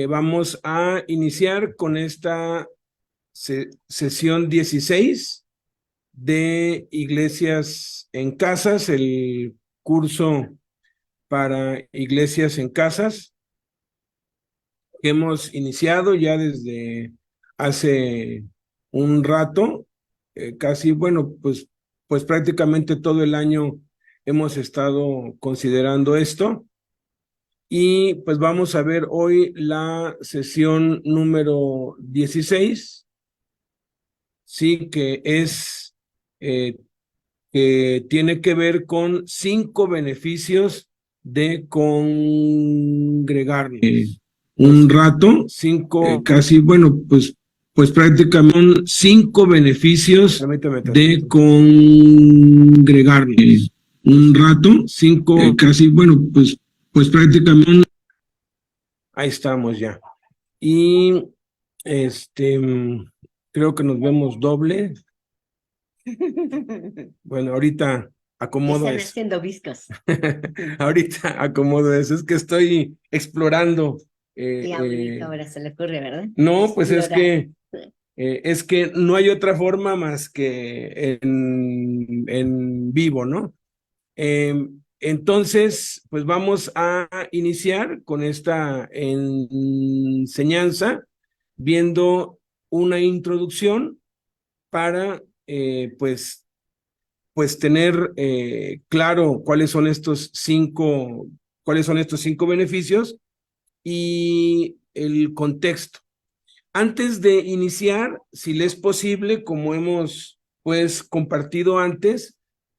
vamos a iniciar con esta sesión 16 de Iglesias en Casas, el curso para Iglesias en Casas que hemos iniciado ya desde hace un rato, casi, bueno, pues prácticamente todo el año hemos estado considerando esto. Y pues vamos a ver hoy la sesión número 16, sí, que tiene que ver con 5 beneficios de congregarnos. Un rato, 5, casi, bueno, pues prácticamente 5 beneficios de congregarnos. Un rato, 5, casi, bueno, pues prácticamente. Ahí estamos ya. Y creo que nos vemos doble. Bueno, ahorita acomodo Están eso. haciendo viscos. Ahorita acomodo eso. Es que estoy explorando. Y ahorita ahora se le ocurre, ¿verdad? No, pues Explorar. es que no hay otra forma más que en vivo, ¿no? Entonces, pues vamos a iniciar con esta enseñanza viendo una introducción para, pues tener claro cuáles son estos 5 beneficios y el contexto. Antes de iniciar, si le es posible, como hemos pues compartido antes,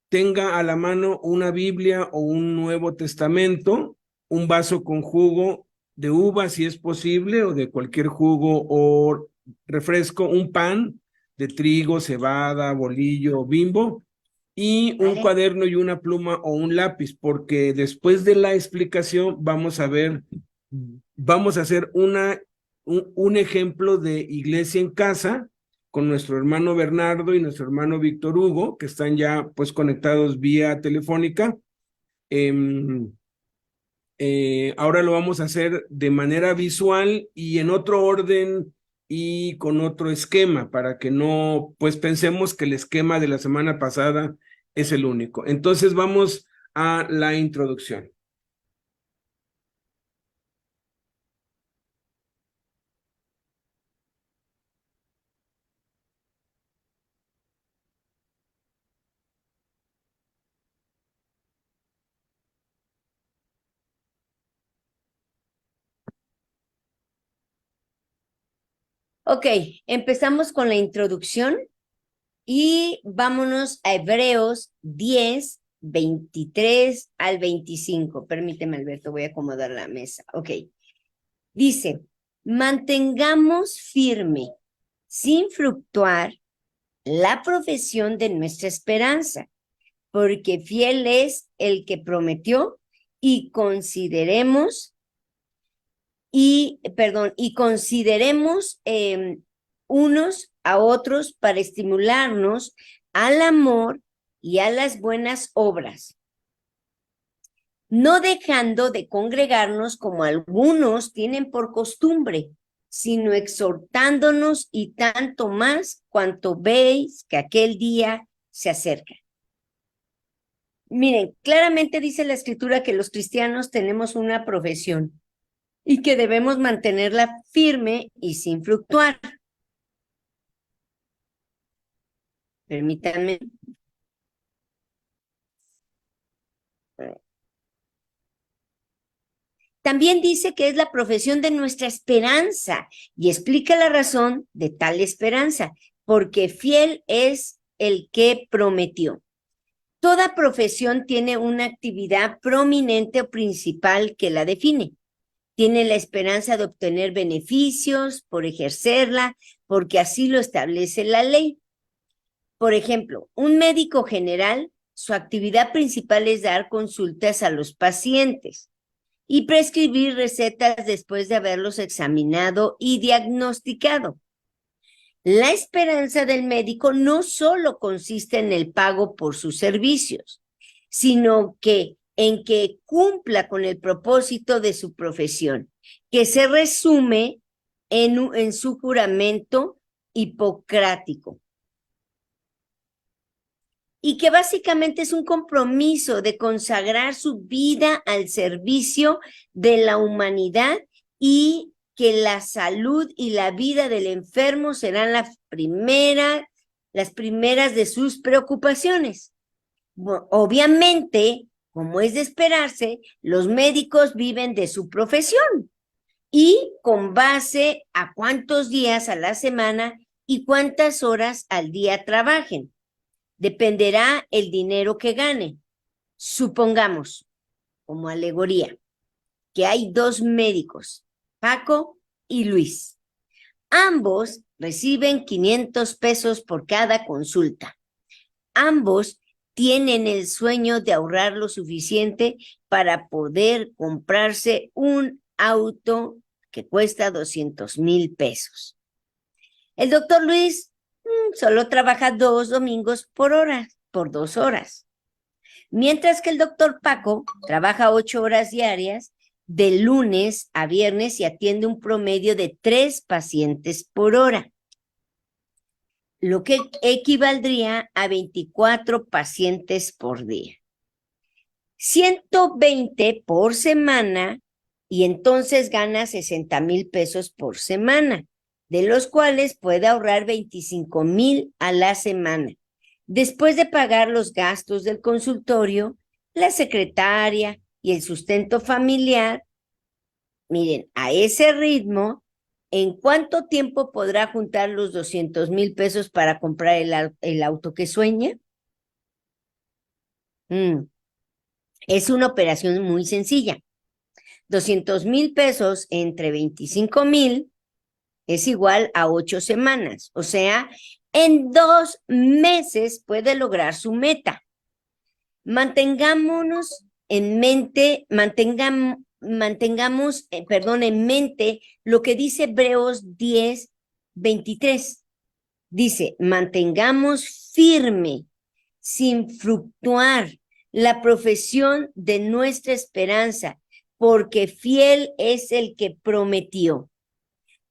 tenga a la mano una Biblia o un Nuevo Testamento, un vaso con jugo de uva, si es posible, o de cualquier jugo o refresco, un pan de trigo, cebada, bolillo, Bimbo, y un cuaderno y una pluma o un lápiz, porque después de la explicación vamos a hacer un ejemplo de iglesia en casa con nuestro hermano Bernardo y nuestro hermano Víctor Hugo, que están ya pues conectados vía telefónica. Ahora lo vamos a hacer de manera visual y en otro orden y con otro esquema, para que no pues pensemos que el esquema de la semana pasada es el único. Entonces vamos a la introducción. Ok, empezamos con la introducción y vámonos a Hebreos 10, 23 al 25. Permíteme, Alberto, voy a acomodar la mesa. Ok. Dice, mantengamos firme, sin fluctuar, la profesión de nuestra esperanza, porque fiel es el que prometió y consideremos unos a otros para estimularnos al amor y a las buenas obras, no dejando de congregarnos como algunos tienen por costumbre, sino exhortándonos y tanto más cuanto veis que aquel día se acerca. Miren, claramente dice la Escritura que los cristianos tenemos una profesión y que debemos mantenerla firme y sin fluctuar. Permítanme. También dice que es la profesión de nuestra esperanza y explica la razón de tal esperanza, porque fiel es el que prometió. Toda profesión tiene una actividad prominente o principal que la define. Tiene la esperanza de obtener beneficios por ejercerla, porque así lo establece la ley. Por ejemplo, un médico general, su actividad principal es dar consultas a los pacientes y prescribir recetas después de haberlos examinado y diagnosticado. La esperanza del médico no solo consiste en el pago por sus servicios, sino en que cumpla con el propósito de su profesión, que se resume en su juramento hipocrático. Y que básicamente es un compromiso de consagrar su vida al servicio de la humanidad y que la salud y la vida del enfermo serán las primeras de sus preocupaciones. Obviamente, como es de esperarse, los médicos viven de su profesión y con base a cuántos días a la semana y cuántas horas al día trabajen. Dependerá el dinero que gane. Supongamos, como alegoría, que hay 2 médicos, Paco y Luis. Ambos reciben 500 pesos por cada consulta. Ambos tienen el sueño de ahorrar lo suficiente para poder comprarse un auto que cuesta 200,000 pesos. El doctor Luis solo trabaja 2 domingos por 2 horas. Mientras que el doctor Paco trabaja 8 horas diarias de lunes a viernes y atiende un promedio de 3 pacientes por hora, lo que equivaldría a 24 pacientes por día. 120 por semana y entonces gana 60,000 pesos por semana, de los cuales puede ahorrar 25,000 a la semana, después de pagar los gastos del consultorio, la secretaria y el sustento familiar. Miren, a ese ritmo, ¿en cuánto tiempo podrá juntar los 200,000 pesos para comprar el auto que sueña? Es una operación muy sencilla. 200,000 pesos entre 25,000 es igual a 8 semanas. O sea, en 2 meses puede lograr su meta. Mantengamos en mente lo que dice Hebreos 10:23. Dice, mantengamos firme, sin fluctuar, la profesión de nuestra esperanza, porque fiel es el que prometió.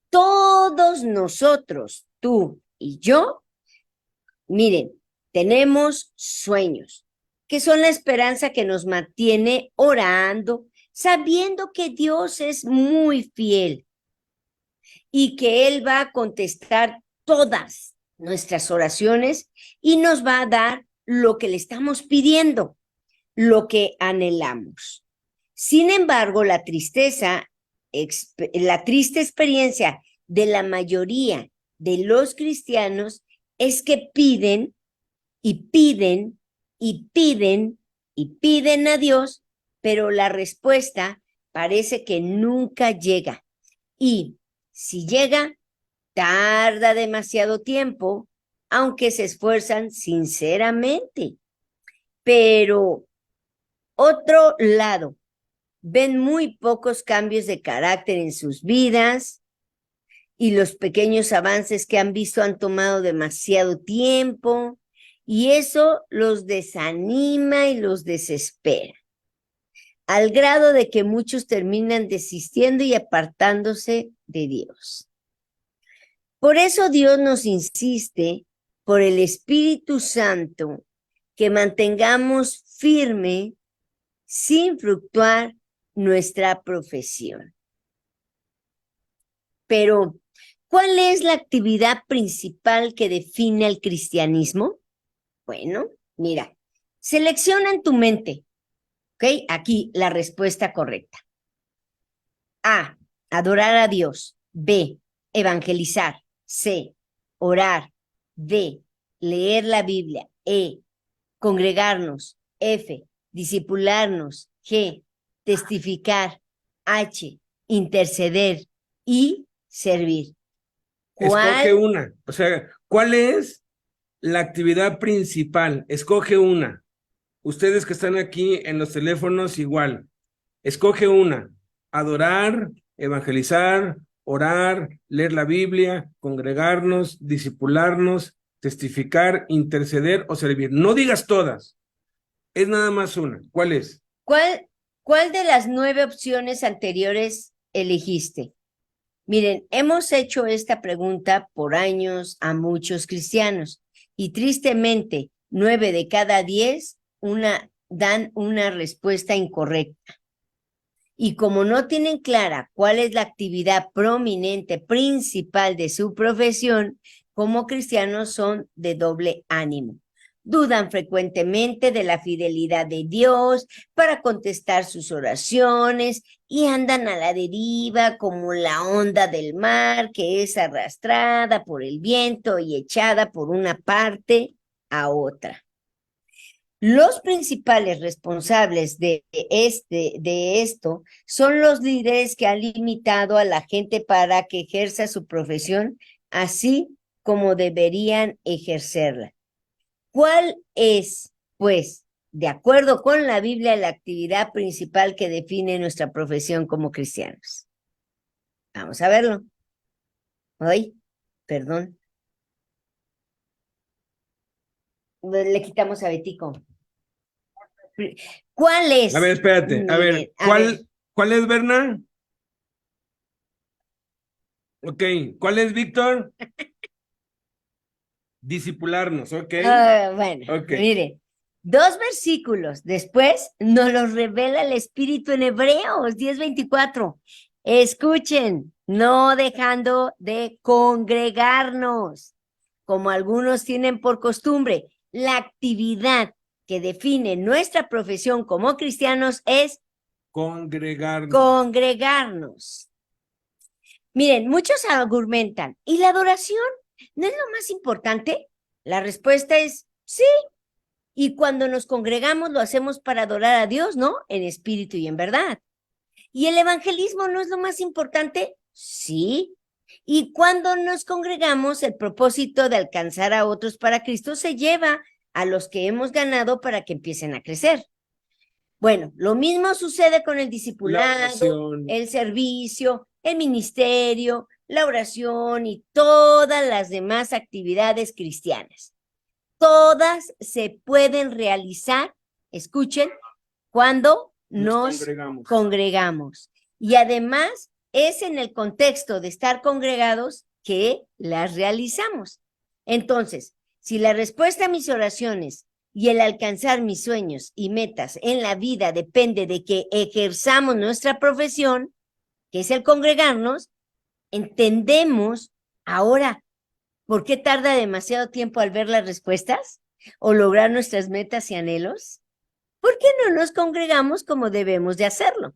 Todos nosotros, tú y yo, miren, tenemos sueños, que son la esperanza que nos mantiene orando, sabiendo que Dios es muy fiel y que Él va a contestar todas nuestras oraciones y nos va a dar lo que le estamos pidiendo, lo que anhelamos. Sin embargo, la triste experiencia de la mayoría de los cristianos es que piden y piden y piden y piden a Dios, pero la respuesta parece que nunca llega. Y si llega, tarda demasiado tiempo, aunque se esfuerzan sinceramente. Pero, otro lado, ven muy pocos cambios de carácter en sus vidas y los pequeños avances que han visto han tomado demasiado tiempo y eso los desanima y los desespera, al grado de que muchos terminan desistiendo y apartándose de Dios. Por eso Dios nos insiste, por el Espíritu Santo, que mantengamos firme, sin fluctuar, nuestra profesión. Pero, ¿cuál es la actividad principal que define al cristianismo? Bueno, mira, selecciona en tu mente, ¿ok? Aquí la respuesta correcta. A, adorar a Dios. B, evangelizar. C, orar. D, leer la Biblia. E, congregarnos. F, discipularnos. G, testificar. H, interceder. Y servir. Escoge una. O sea, ¿cuál es la actividad principal? Escoge una. Ustedes que están aquí en los teléfonos, igual. Escoge una. Adorar, evangelizar, orar, leer la Biblia, congregarnos, discipularnos, testificar, interceder o servir. No digas todas. Es nada más una. ¿Cuál es? ¿Cuál de las 9 opciones anteriores elegiste? Miren, hemos hecho esta pregunta por años a muchos cristianos y tristemente 9 de cada 10 dan una respuesta incorrecta. Y como no tienen clara cuál es la actividad prominente, principal de su profesión, como cristianos son de doble ánimo. Dudan frecuentemente de la fidelidad de Dios para contestar sus oraciones y andan a la deriva como la onda del mar que es arrastrada por el viento y echada por una parte a otra. Los principales responsables de esto son los líderes que han limitado a la gente para que ejerza su profesión así como deberían ejercerla. ¿Cuál es, pues, de acuerdo con la Biblia, la actividad principal que define nuestra profesión como cristianos? Vamos a verlo. Ay, perdón. Le quitamos a Betico. ¿Cuál es? A ver, espérate, a ver, Miren, a ver. ¿cuál es, Berna? Ok, ¿cuál es, Víctor? Discipularnos, ok. Bueno, Ok. mire, 2 versículos después nos los revela el Espíritu en Hebreos 10:24. Escuchen, no dejando de congregarnos, como algunos tienen por costumbre. La actividad que define nuestra profesión como cristianos es congregarnos. Miren, muchos argumentan, ¿y la adoración no es lo más importante? La respuesta es sí. Y cuando nos congregamos lo hacemos para adorar a Dios, ¿no? En espíritu y en verdad. ¿Y el evangelismo no es lo más importante? Sí. Y cuando nos congregamos, el propósito de alcanzar a otros para Cristo se lleva a los que hemos ganado para que empiecen a crecer. Bueno, lo mismo sucede con el discipulado, el servicio, el ministerio, la oración y todas las demás actividades cristianas. Todas se pueden realizar, escuchen, cuando nos congregamos. Y además es en el contexto de estar congregados que las realizamos. Entonces, si la respuesta a mis oraciones y el alcanzar mis sueños y metas en la vida depende de que ejerzamos nuestra profesión, que es el congregarnos, entendemos ahora por qué tarda demasiado tiempo al ver las respuestas o lograr nuestras metas y anhelos. ¿Por qué no nos congregamos como debemos de hacerlo?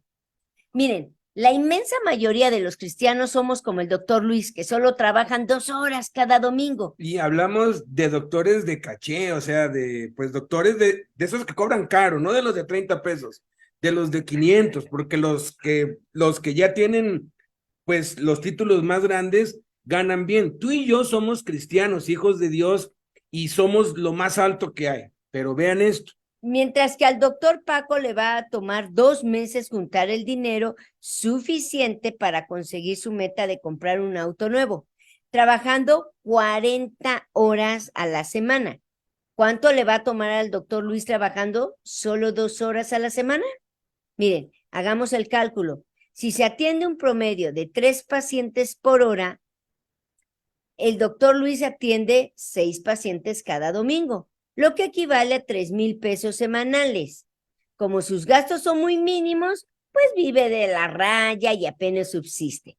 Miren, la inmensa mayoría de los cristianos somos como el doctor Luis, que solo trabajan 2 horas cada domingo. Y hablamos de doctores de caché, o sea, pues doctores de esos que cobran caro, no de los de 30 pesos, de los de 500, porque los que ya tienen, pues, los títulos más grandes ganan bien. Tú y yo somos cristianos, hijos de Dios, y somos lo más alto que hay. Pero vean esto. Mientras que al doctor Paco le va a tomar 2 meses juntar el dinero suficiente para conseguir su meta de comprar un auto nuevo, trabajando 40 horas a la semana. ¿Cuánto le va a tomar al doctor Luis trabajando solo 2 horas a la semana? Miren, hagamos el cálculo. Si se atiende un promedio de 3 pacientes por hora, el doctor Luis atiende 6 pacientes cada domingo, lo que equivale a 3,000 pesos semanales. Como sus gastos son muy mínimos, pues vive de la raya y apenas subsiste.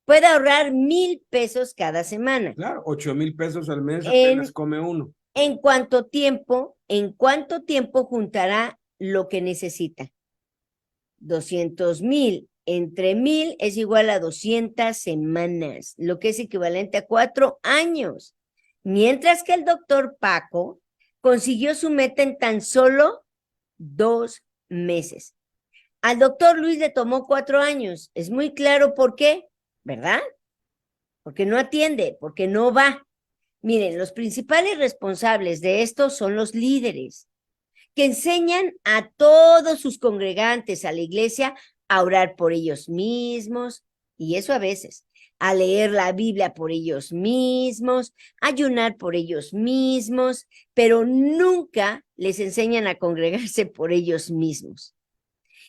Puede ahorrar 1,000 pesos cada semana. Claro, 8,000 pesos al mes apenas come uno. ¿En cuánto tiempo juntará lo que necesita? 200,000 entre 1,000 es igual a 200 semanas, lo que es equivalente a 4 años. Mientras que el doctor Paco consiguió su meta en tan solo 2 meses. Al doctor Luis le tomó 4 años. Es muy claro por qué, ¿verdad? Porque no atiende, porque no va. Miren, los principales responsables de esto son los líderes, que enseñan a todos sus congregantes, a la iglesia, a orar por ellos mismos, y eso a veces, a leer la Biblia por ellos mismos, a ayunar por ellos mismos, pero nunca les enseñan a congregarse por ellos mismos.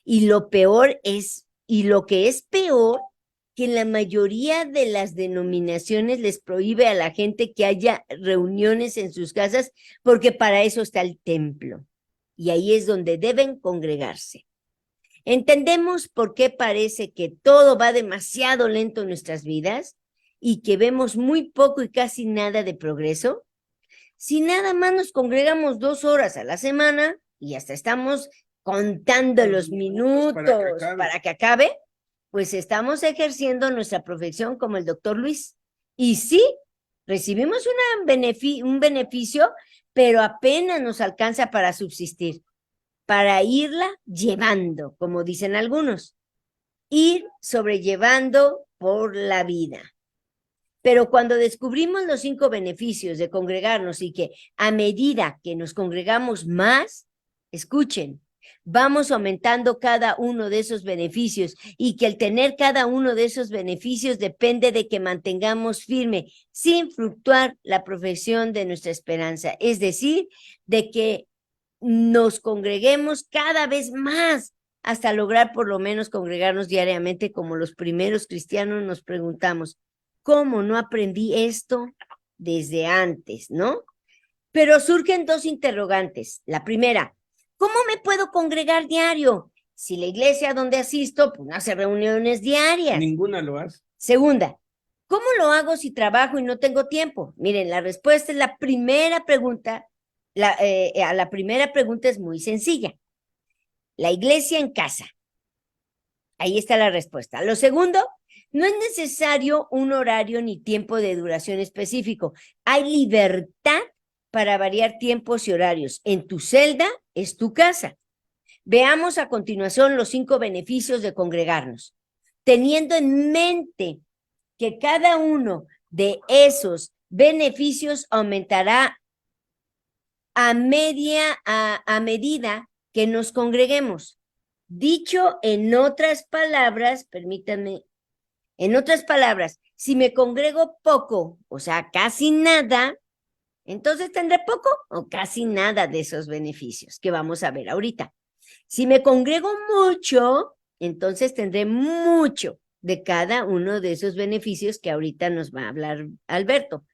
Y lo que es peor, que en la mayoría de las denominaciones les prohíbe a la gente que haya reuniones en sus casas porque para eso está el templo. Y ahí es donde deben congregarse. ¿Entendemos por qué parece que todo va demasiado lento en nuestras vidas y que vemos muy poco y casi nada de progreso? Si nada más nos congregamos 2 horas a la semana y hasta estamos contando los minutos para que acabe, pues estamos ejerciendo nuestra profesión como el doctor Luis. Y sí, recibimos un beneficio, pero apenas nos alcanza para subsistir, para irla llevando, como dicen algunos, ir sobrellevando por la vida. Pero cuando descubrimos los 5 beneficios de congregarnos y que a medida que nos congregamos más, escuchen, vamos aumentando cada uno de esos beneficios y que el tener cada uno de esos beneficios depende de que mantengamos firme, sin fluctuar, la profesión de nuestra esperanza. Es decir, de que nos congreguemos cada vez más hasta lograr por lo menos congregarnos diariamente como los primeros cristianos. Nos preguntamos, ¿cómo no aprendí esto desde antes, no? Pero surgen 2 interrogantes. La primera, ¿cómo me puedo congregar diario? Si la iglesia donde asisto, pues no hace reuniones diarias. Ninguna lo hace. Segunda, ¿cómo lo hago si trabajo y no tengo tiempo? Miren, la respuesta es la primera pregunta. A la primera pregunta es muy sencilla. La iglesia en casa. Ahí está la respuesta. Lo segundo, no es necesario un horario ni tiempo de duración específico. Hay libertad para variar tiempos y horarios. En tu celda es tu casa. Veamos a continuación los 5 beneficios de congregarnos, teniendo en mente que cada uno de esos beneficios aumentará a medida que nos congreguemos. Dicho en otras palabras, permítanme, en otras palabras, si me congrego poco, o sea, casi nada, entonces tendré poco o casi nada de esos beneficios que vamos a ver ahorita. Si me congrego mucho, entonces tendré mucho de cada uno de esos beneficios que ahorita nos va a hablar Alberto.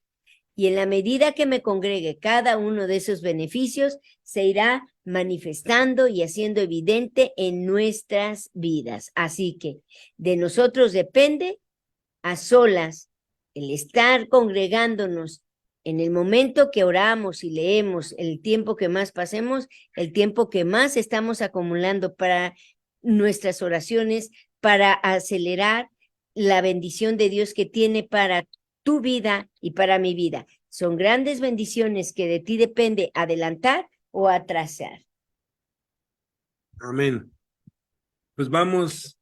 Y en la medida que me congregue cada uno de esos beneficios, se irá manifestando y haciendo evidente en nuestras vidas. Así que de nosotros depende a solas el estar congregándonos en el momento que oramos y leemos, el tiempo que más pasemos, el tiempo que más estamos acumulando para nuestras oraciones, para acelerar la bendición de Dios que tiene para tu vida y para mi vida. Son grandes bendiciones que de ti depende adelantar o atrasar. Amén. Pues vamos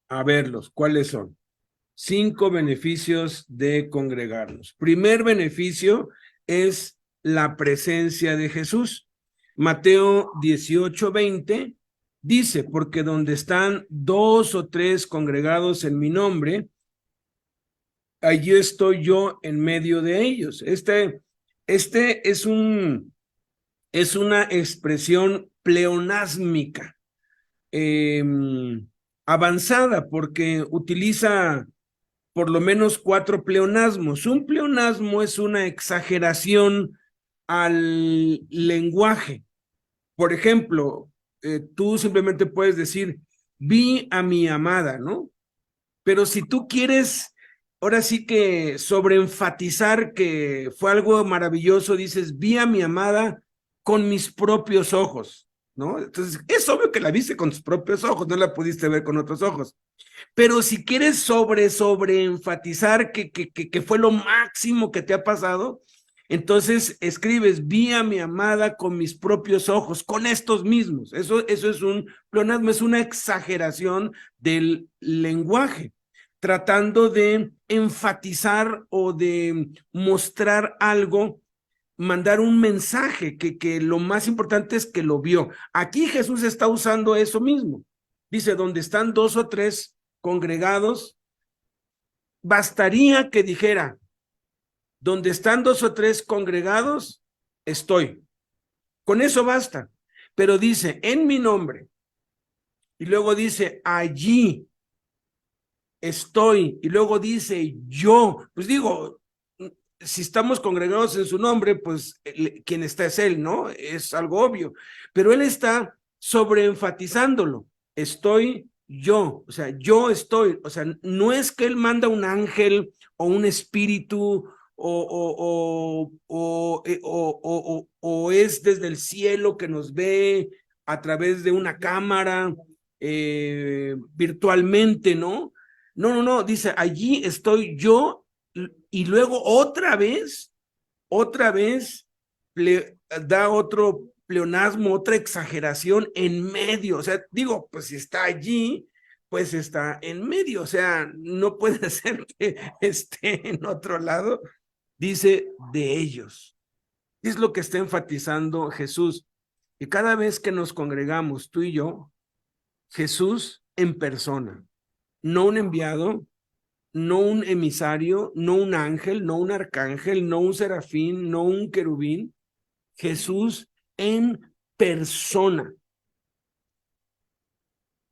a verlos. ¿Cuáles son? 5 beneficios de congregarnos. Primer beneficio es la presencia de Jesús. Mateo 18:20 dice, porque donde están 2 o 3 congregados en mi nombre, allí estoy yo en medio de ellos. Este es una expresión pleonásmica avanzada porque utiliza por lo menos 4 pleonasmos. Un pleonasmo es una exageración al lenguaje. Por ejemplo, tú simplemente puedes decir, vi a mi amada, ¿no? Pero si tú quieres, ahora sí que sobreenfatizar que fue algo maravilloso, dices, vi a mi amada con mis propios ojos, ¿no? Entonces, es obvio que la viste con tus propios ojos, no la pudiste ver con otros ojos. Pero si quieres sobreenfatizar que fue lo máximo que te ha pasado, entonces escribes, vi a mi amada con mis propios ojos, con estos mismos. Eso es un pleonasmo, es una exageración del lenguaje, tratando de enfatizar o de mostrar algo, mandar un mensaje, que lo más importante es que lo vio. Aquí Jesús está usando eso mismo. Dice, donde están 2 o 3 congregados, bastaría que dijera, donde están 2 o 3 congregados, estoy. Con eso basta. Pero dice, en mi nombre. Y luego dice, allí estoy, y luego dice yo, pues digo, si estamos congregados en su nombre, pues quien está es él, ¿no? Es algo obvio, pero él está sobreenfatizándolo, estoy yo, o sea, yo estoy, o sea, no es que él manda un ángel o un espíritu o es desde el cielo que nos ve a través de una cámara virtualmente, ¿no? No, dice, allí estoy yo y luego otra vez da otro pleonasmo, otra exageración en medio, o sea, digo, pues si está allí, pues está en medio, o sea, no puede ser que esté en otro lado, dice de ellos. Es lo que está enfatizando Jesús. Y cada vez que nos congregamos, tú y yo, Jesús en persona, no un enviado, no un emisario, no un ángel, no un arcángel, no un serafín, no un querubín, Jesús en persona,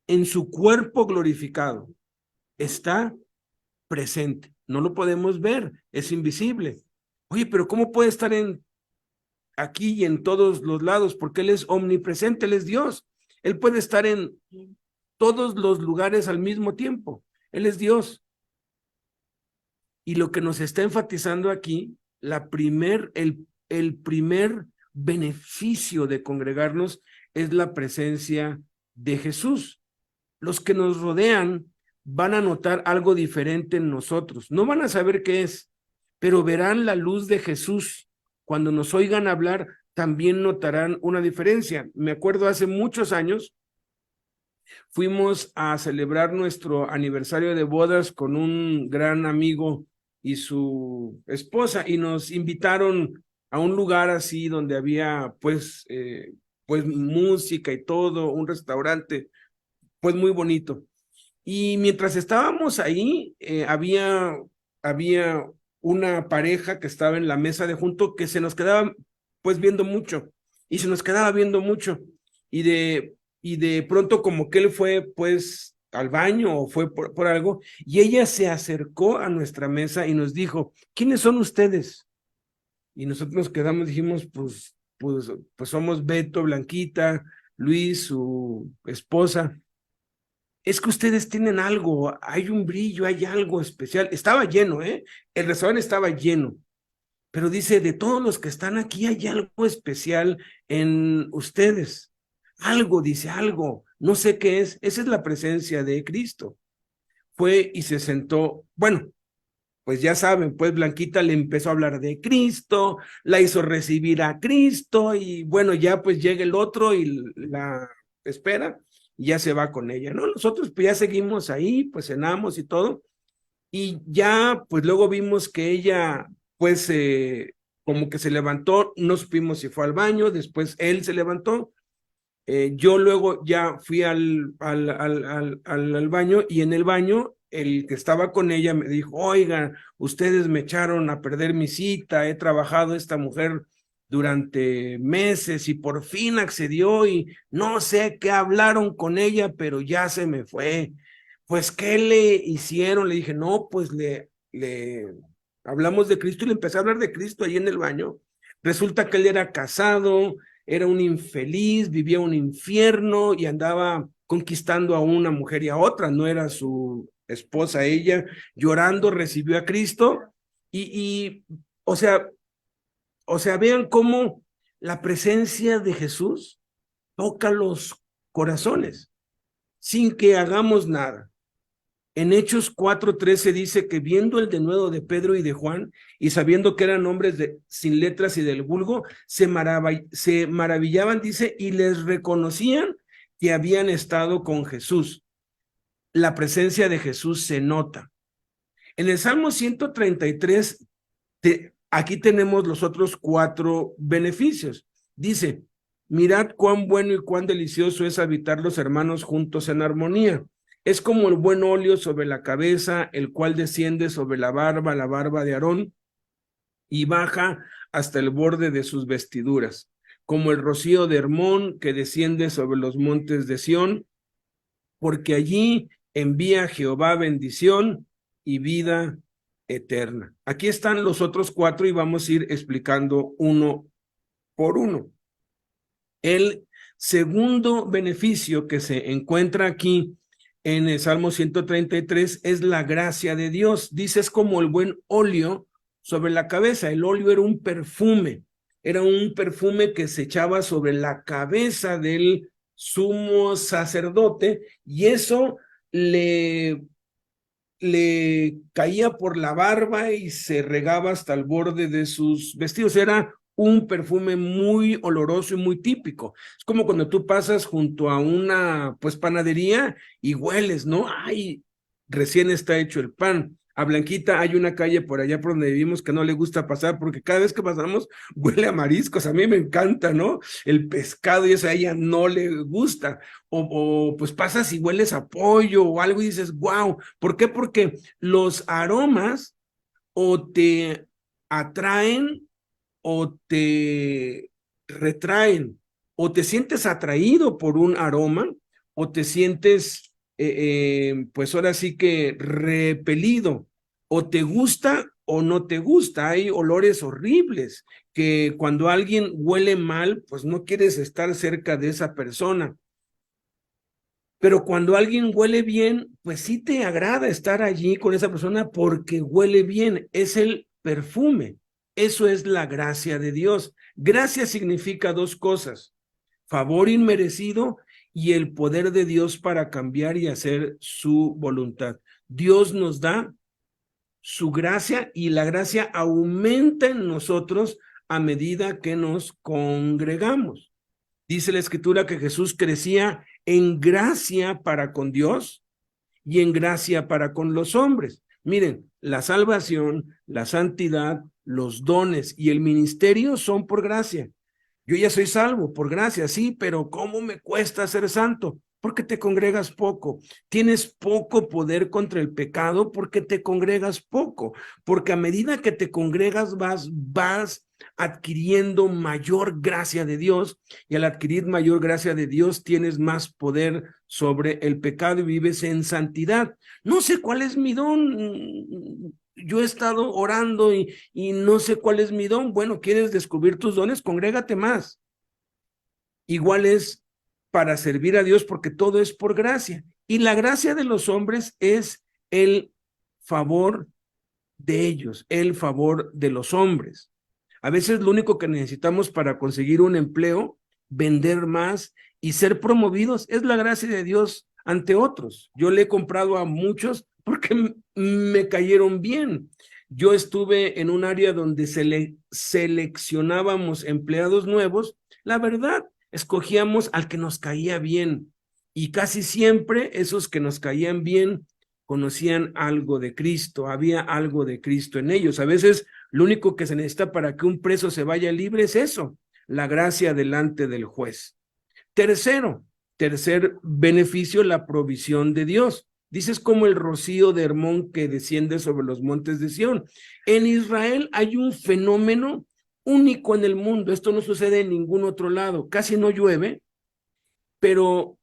en su cuerpo glorificado, está presente. No lo podemos ver, es invisible. Oye, pero ¿cómo puede estar aquí y en todos los lados? Porque Él es omnipresente, Él es Dios. Él puede estar en todos los lugares al mismo tiempo. Él es Dios. Y lo que nos está enfatizando aquí, el primer beneficio de congregarnos es la presencia de Jesús. Los que nos rodean van a notar algo diferente en nosotros. No van a saber qué es, pero verán la luz de Jesús. Cuando nos oigan hablar, también notarán una diferencia. Me acuerdo hace muchos años, fuimos a celebrar nuestro aniversario de bodas con un gran amigo y su esposa, y nos invitaron a un lugar así donde había pues música y todo, un restaurante pues muy bonito. Y mientras estábamos ahí, había una pareja que estaba en la mesa de junto que se nos quedaba pues viendo mucho, y se nos quedaba viendo mucho, y de pronto como que él fue pues al baño o fue por algo, y ella se acercó a nuestra mesa y nos dijo, ¿quiénes son ustedes? Y nosotros nos quedamos, dijimos, pues somos Beto, Blanquita, Luis, su esposa. Es que ustedes tienen algo, hay un brillo, hay algo especial. Estaba lleno, ¿eh? El restaurante estaba lleno, pero dice, de todos los que están aquí hay algo especial en ustedes. Algo, dice, algo, no sé qué es. Esa es la presencia de Cristo. Fue y se sentó, bueno, pues ya saben, pues Blanquita le empezó a hablar de Cristo, la hizo recibir a Cristo y bueno, ya pues llega el otro y la espera y ya se va con ella, ¿no? Nosotros pues ya seguimos ahí, pues cenamos y todo, y ya pues luego vimos que ella pues como que se levantó, no supimos si fue al baño, después él se levantó, yo luego ya fui al baño, y en el baño el que estaba con ella me dijo, oigan, ustedes me echaron a perder mi cita, he trabajado esta mujer durante meses y por fin accedió y no sé qué hablaron con ella, pero ya se me fue. Pues, ¿qué le hicieron? Le dije, no, pues le hablamos de Cristo y le empecé a hablar de Cristo ahí en el baño. Resulta que él era casado, era un infeliz, vivía un infierno y andaba conquistando a una mujer y a otra, no era su esposa ella, llorando recibió a Cristo y o sea, vean cómo la presencia de Jesús toca los corazones sin que hagamos nada. En Hechos 4:13 dice que viendo el denuedo de Pedro y de Juan y sabiendo que eran hombres sin letras y del vulgo, se maravillaban, dice, y les reconocían que habían estado con Jesús. La presencia de Jesús se nota. En el Salmo 133, aquí tenemos los otros 4 beneficios. Dice, mirad cuán bueno y cuán delicioso es habitar los hermanos juntos en armonía. Es como el buen óleo sobre la cabeza, el cual desciende sobre la barba de Aarón, y baja hasta el borde de sus vestiduras, como el rocío de Hermón que desciende sobre los montes de Sión, porque allí envía Jehová bendición y vida eterna. Aquí están los otros 4 y vamos a ir explicando uno por uno. El segundo beneficio que se encuentra aquí en el Salmo 133 es la gracia de Dios. Dice, es como el buen óleo sobre la cabeza. El óleo era un perfume que se echaba sobre la cabeza del sumo sacerdote y eso le caía por la barba y se regaba hasta el borde de sus vestidos. Era un perfume muy oloroso y muy típico. Es como cuando tú pasas junto a una panadería y hueles, ¿no? Ay, recién está hecho el pan. A Blanquita hay una calle por allá por donde vivimos que no le gusta pasar porque cada vez que pasamos huele a mariscos. A mí me encanta, ¿no? El pescado y eso a ella no le gusta. O pues pasas y hueles a pollo o algo y dices, wow. ¿Por qué? Porque los aromas o te atraen o te retraen, o te sientes atraído por un aroma, o te sientes, pues ahora sí que repelido, o te gusta o no te gusta. Hay olores horribles que cuando alguien huele mal, pues no quieres estar cerca de esa persona. Pero cuando alguien huele bien, pues sí te agrada estar allí con esa persona porque huele bien, es el perfume. Eso es la gracia de Dios. Gracia significa 2 cosas, favor inmerecido y el poder de Dios para cambiar y hacer su voluntad. Dios nos da su gracia y la gracia aumenta en nosotros a medida que nos congregamos. Dice la Escritura que Jesús crecía en gracia para con Dios y en gracia para con los hombres. Miren, la salvación, la santidad, los dones y el ministerio son por gracia. Yo ya soy salvo por gracia, sí, pero ¿cómo me cuesta ser santo? Porque te congregas poco. Tienes poco poder contra el pecado porque te congregas poco. Porque a medida que te congregas vas adquiriendo mayor gracia de Dios y al adquirir mayor gracia de Dios tienes más poder sobre el pecado y vives en santidad. No sé cuál es mi don. Yo he estado orando y no sé cuál es mi don. Bueno, ¿quieres descubrir tus dones? Congrégate más. Igual es para servir a Dios porque todo es por gracia. Y la gracia de los hombres es el favor de ellos, el favor de los hombres. A veces lo único que necesitamos para conseguir un empleo, vender más y ser promovidos es la gracia de Dios ante otros. Yo le he comprado a muchos porque me cayeron bien. Yo estuve en un área donde seleccionábamos empleados nuevos. La verdad, escogíamos al que nos caía bien y casi siempre esos que nos caían bien conocían algo de Cristo, había algo de Cristo en ellos. A veces lo único que se necesita para que un preso se vaya libre es eso, la gracia delante del juez. Tercer beneficio, la provisión de Dios. Dices como el rocío de Hermón que desciende sobre los montes de Sión. En Israel hay un fenómeno único en el mundo. Esto no sucede en ningún otro lado. Casi no llueve, pero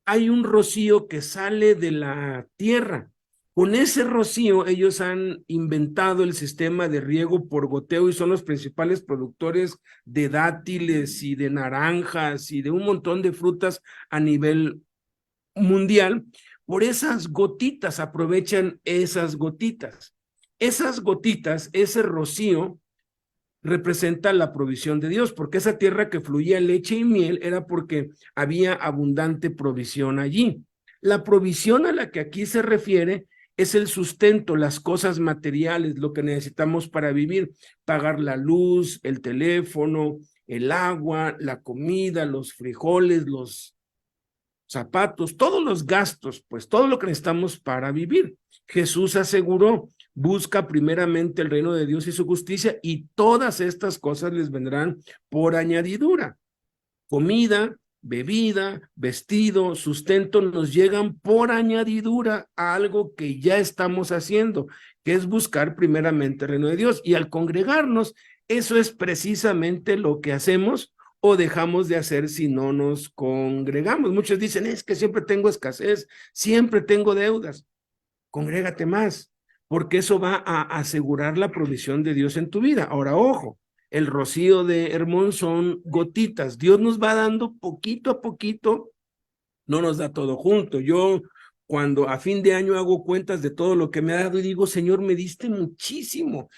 hay un rocío que sale de la tierra. Con ese rocío ellos han inventado el sistema de riego por goteo y son los principales productores de dátiles y de naranjas y de un montón de frutas a nivel mundial. Por esas gotitas, aprovechan esas gotitas. Esas gotitas, ese rocío, representa la provisión de Dios, porque esa tierra que fluía leche y miel era porque había abundante provisión allí. La provisión a la que aquí se refiere es el sustento, las cosas materiales, lo que necesitamos para vivir, pagar la luz, el teléfono, el agua, la comida, los frijoles, los zapatos, todos los gastos, pues todo lo que necesitamos para vivir. Jesús aseguró, busca primeramente el reino de Dios y su justicia y todas estas cosas les vendrán por añadidura. Comida, bebida, vestido, sustento nos llegan por añadidura a algo que ya estamos haciendo, que es buscar primeramente el reino de Dios. Y al congregarnos, eso es precisamente lo que hacemos o dejamos de hacer si no nos congregamos. Muchos dicen, es que siempre tengo escasez, siempre tengo deudas. Congrégate más, porque eso va a asegurar la provisión de Dios en tu vida. Ahora, ojo, el rocío de Hermón son gotitas. Dios nos va dando poquito a poquito, no nos da todo junto. Yo, cuando a fin de año hago cuentas de todo lo que me ha dado y digo, Señor, me diste muchísimo,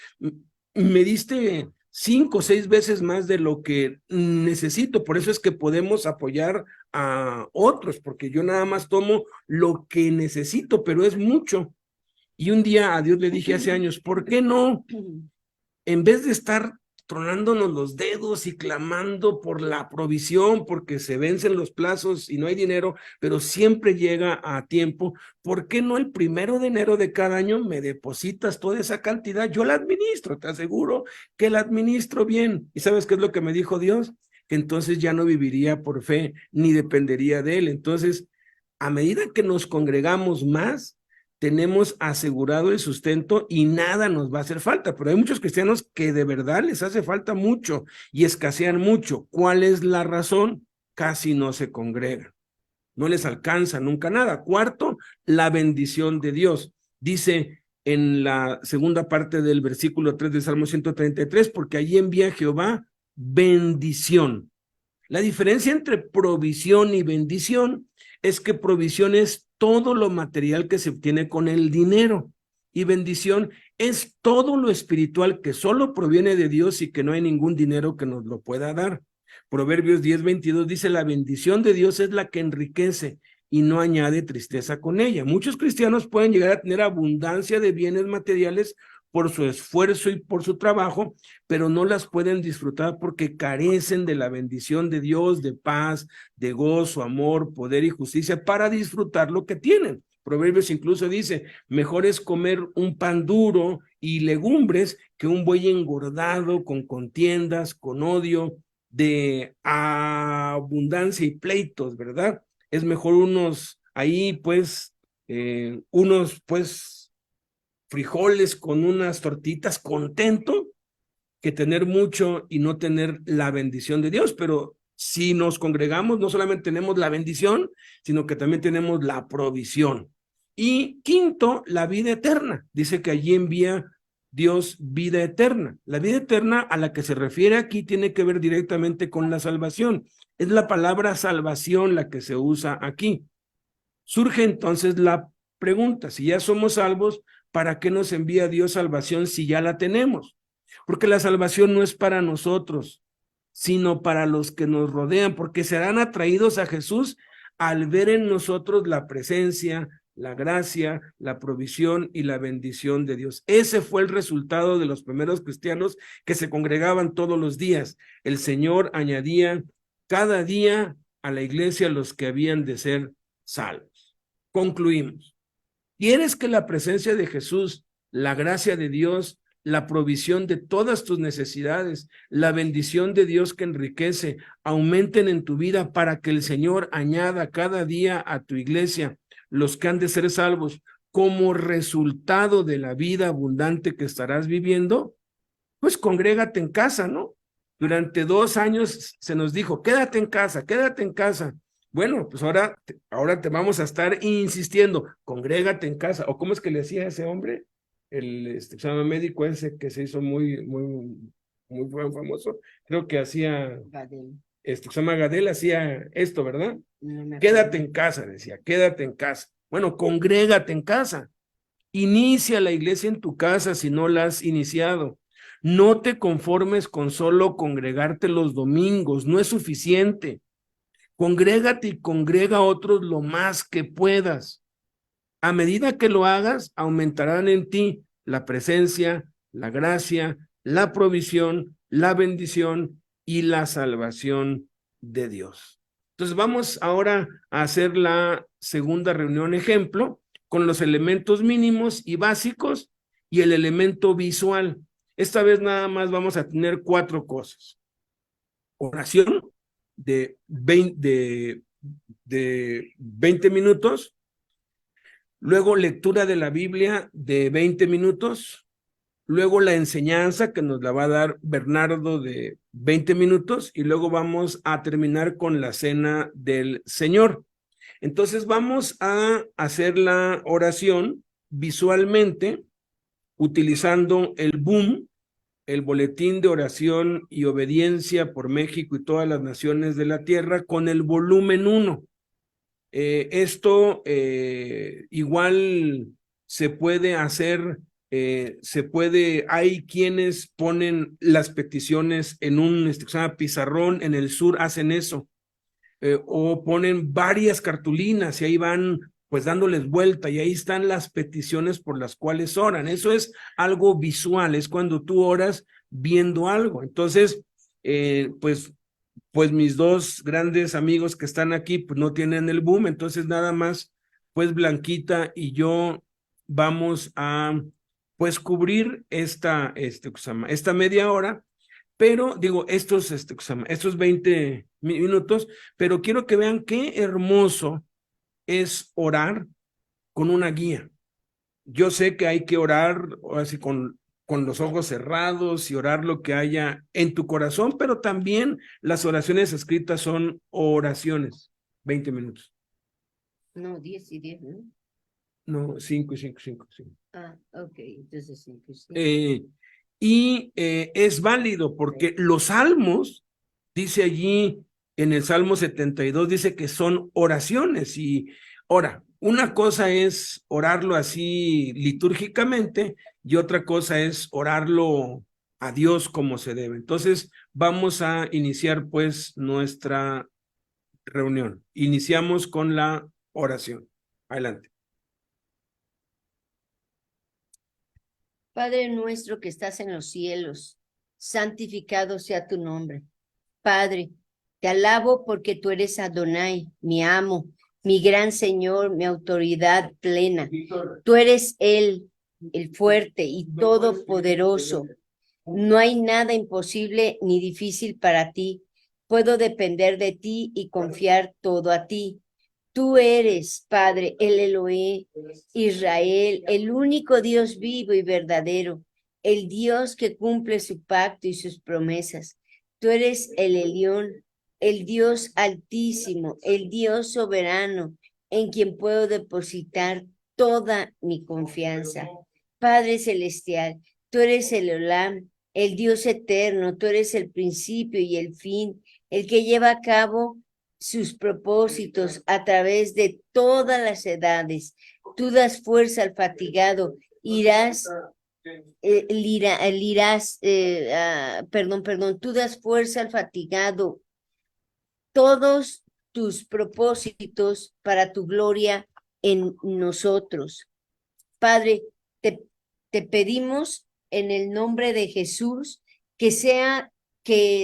me diste 5 o 6 veces más de lo que necesito. Por eso es que podemos apoyar a otros, porque yo nada más tomo lo que necesito, pero es mucho. Y un día a Dios le dije hace años, ¿por qué no? En vez de estar tronándonos los dedos y clamando por la provisión, porque se vencen los plazos y no hay dinero, pero siempre llega a tiempo, ¿por qué no el 1 de enero de cada año me depositas toda esa cantidad? Yo la administro, te aseguro que la administro bien. ¿Y sabes qué es lo que me dijo Dios? Que entonces ya no viviría por fe, ni dependería de él. Entonces, a medida que nos congregamos más, tenemos asegurado el sustento y nada nos va a hacer falta, pero hay muchos cristianos que de verdad les hace falta mucho y escasean mucho. ¿Cuál es la razón? Casi no se congregan, no les alcanza nunca nada. Cuarto, la bendición de Dios. Dice en la segunda parte del versículo 3 del Salmo 133, porque allí envía Jehová bendición. La diferencia entre provisión y bendición es que provisión es todo lo material que se obtiene con el dinero y bendición es todo lo espiritual que solo proviene de Dios y que no hay ningún dinero que nos lo pueda dar. Proverbios 10:22 dice, la bendición de Dios es la que enriquece y no añade tristeza con ella. Muchos cristianos pueden llegar a tener abundancia de bienes materiales por su esfuerzo y por su trabajo, pero no las pueden disfrutar porque carecen de la bendición de Dios, de paz, de gozo, amor, poder y justicia para disfrutar lo que tienen. Proverbios incluso dice, mejor es comer un pan duro y legumbres que un buey engordado con contiendas, con odio, de abundancia y pleitos, ¿verdad? Es mejor unos ahí, pues, frijoles con unas tortitas contento que tener mucho y no tener la bendición de Dios. Pero si nos congregamos, no solamente tenemos la bendición, sino que también tenemos la provisión. Y quinto, la vida eterna. Dice que allí envía Dios vida eterna. La vida eterna a la que se refiere aquí tiene que ver directamente con la salvación. Es la palabra salvación la que se usa aquí. Surge entonces la pregunta, si ya somos salvos, ¿para qué nos envía Dios salvación si ya la tenemos? Porque la salvación no es para nosotros, sino para los que nos rodean, porque serán atraídos a Jesús al ver en nosotros la presencia, la gracia, la provisión y la bendición de Dios. Ese fue el resultado de los primeros cristianos que se congregaban todos los días. El Señor añadía cada día a la iglesia los que habían de ser salvos. Concluimos. ¿Quieres que la presencia de Jesús, la gracia de Dios, la provisión de todas tus necesidades, la bendición de Dios que enriquece, aumenten en tu vida para que el Señor añada cada día a tu iglesia los que han de ser salvos como resultado de la vida abundante que estarás viviendo? Pues congrégate en casa, ¿no? Durante 2 años se nos dijo, quédate en casa, quédate en casa. Bueno, pues ahora te vamos a estar insistiendo, congrégate en casa. ¿O cómo es que le hacía a ese hombre? El examen médico ese que se hizo muy famoso. Creo que hacía, se llama Gadel, hacía esto, ¿verdad? No quédate en casa, decía, quédate en casa. Bueno, congrégate en casa. Inicia la iglesia en tu casa si no la has iniciado. No te conformes con solo congregarte los domingos, no es suficiente. Congrégate y congrega a otros lo más que puedas. A medida que lo hagas, aumentarán en ti la presencia, la gracia, la provisión, la bendición y la salvación de Dios. Entonces vamos ahora a hacer la segunda reunión ejemplo con los elementos mínimos y básicos y el elemento visual. Esta vez nada más vamos a tener 4 cosas. Oración de 20 minutos, luego lectura de la Biblia de 20 minutos, luego la enseñanza que nos la va a dar Bernardo de 20 minutos y luego vamos a terminar con la cena del Señor. Entonces vamos a hacer la oración visualmente utilizando el BOOM, el Boletín de Oración y Obediencia por México y todas las naciones de la tierra, con el volumen 1. Esto igual se puede hacer, hay quienes ponen las peticiones en un se llama pizarrón, en el sur hacen eso, o ponen varias cartulinas y ahí van pues dándoles vuelta y ahí están las peticiones por las cuales oran. Eso es algo visual, es cuando tú oras viendo algo. Entonces, pues mis dos grandes amigos que están aquí pues no tienen el boom, entonces nada más pues Blanquita y yo vamos a pues cubrir esta media hora, pero digo estos 20 minutos, pero quiero que vean qué hermoso es orar con una guía. Yo sé que hay que orar así con los ojos cerrados y orar lo que haya en tu corazón, pero también las oraciones escritas son oraciones. 20 minutos. No, 10 y 10, ¿no? No, 5 y 5, 5, 5. Ah, ok, entonces 5 y 5. Es válido porque los salmos, dice allí en el Salmo 72, dice que son oraciones. Y ahora, una cosa es orarlo así litúrgicamente y otra cosa es orarlo a Dios como se debe. Entonces, vamos a iniciar pues nuestra reunión. Iniciamos con la oración. Adelante. Padre nuestro que estás en los cielos, santificado sea tu nombre. Padre, te alabo porque tú eres Adonai, mi amo, mi gran Señor, mi autoridad plena. Tú eres el fuerte y todopoderoso. No hay nada imposible ni difícil para ti. Puedo depender de ti y confiar todo a ti. Tú eres, Padre, el Elohim, Israel, el único Dios vivo y verdadero, el Dios que cumple su pacto y sus promesas. Tú eres el Elión, el Dios altísimo, el Dios soberano, en quien puedo depositar toda mi confianza. Padre celestial, tú eres el Olam, el Dios eterno, tú eres el principio y el fin, el que lleva a cabo sus propósitos a través de todas las edades. Tú das fuerza al fatigado, tú das fuerza al fatigado, todos tus propósitos para tu gloria en nosotros. Padre, te pedimos en el nombre de Jesús que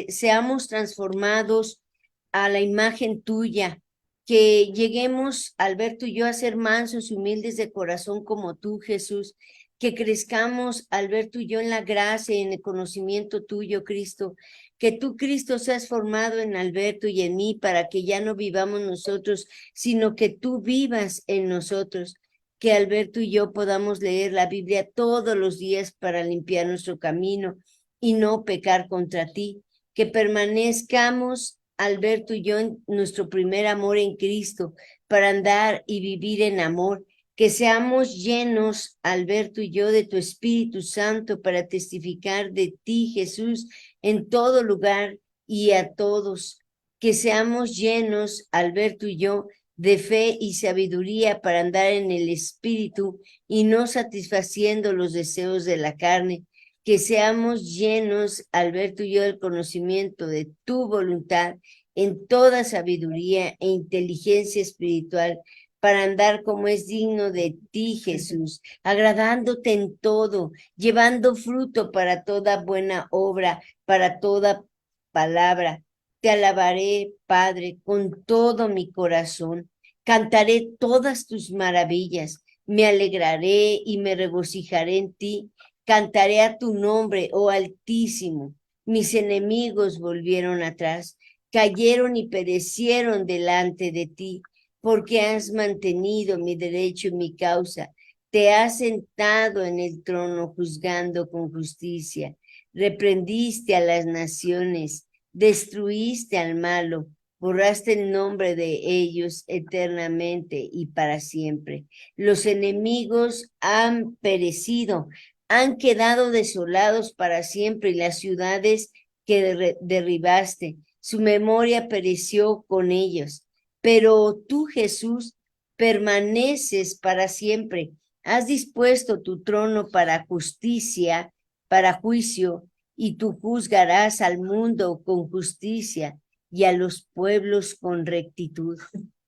seamos transformados a la imagen tuya, que lleguemos, Alberto y yo, a ser mansos y humildes de corazón como tú, Jesús, que crezcamos, Alberto y yo, en la gracia y en el conocimiento tuyo, Cristo, que tú, Cristo, seas formado en Alberto y en mí para que ya no vivamos nosotros, sino que tú vivas en nosotros, que Alberto y yo podamos leer la Biblia todos los días para limpiar nuestro camino y no pecar contra ti, que permanezcamos, Alberto y yo, en nuestro primer amor en Cristo, para andar y vivir en amor, que seamos llenos, Alberto y yo, de tu Espíritu Santo para testificar de ti, Jesús, en todo lugar y a todos, que seamos llenos, Alberto y yo, de fe y sabiduría para andar en el Espíritu y no satisfaciendo los deseos de la carne, que seamos llenos, Alberto y yo, del conocimiento de tu voluntad en toda sabiduría e inteligencia espiritual, para andar como es digno de ti, Jesús, agradándote en todo, llevando fruto para toda buena obra, para toda palabra. Te alabaré, Padre, con todo mi corazón. Cantaré todas tus maravillas. Me alegraré y me regocijaré en ti. Cantaré a tu nombre, oh Altísimo. Mis enemigos volvieron atrás, cayeron y perecieron delante de ti, porque has mantenido mi derecho y mi causa. Te has sentado en el trono juzgando con justicia. Reprendiste a las naciones, destruiste al malo, borraste el nombre de ellos eternamente y para siempre. Los enemigos han perecido, han quedado desolados para siempre, y las ciudades que derribaste, su memoria pereció con ellos. Pero tú, Jesús, permaneces para siempre. Has dispuesto tu trono para justicia, para juicio, y tú juzgarás al mundo con justicia y a los pueblos con rectitud.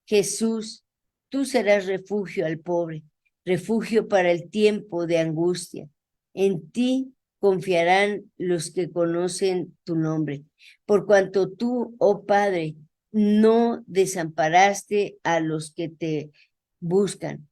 Jesús, tú serás refugio al pobre, refugio para el tiempo de angustia. En ti confiarán los que conocen tu nombre, por cuanto tú, oh Padre, no desamparaste a los que te buscan.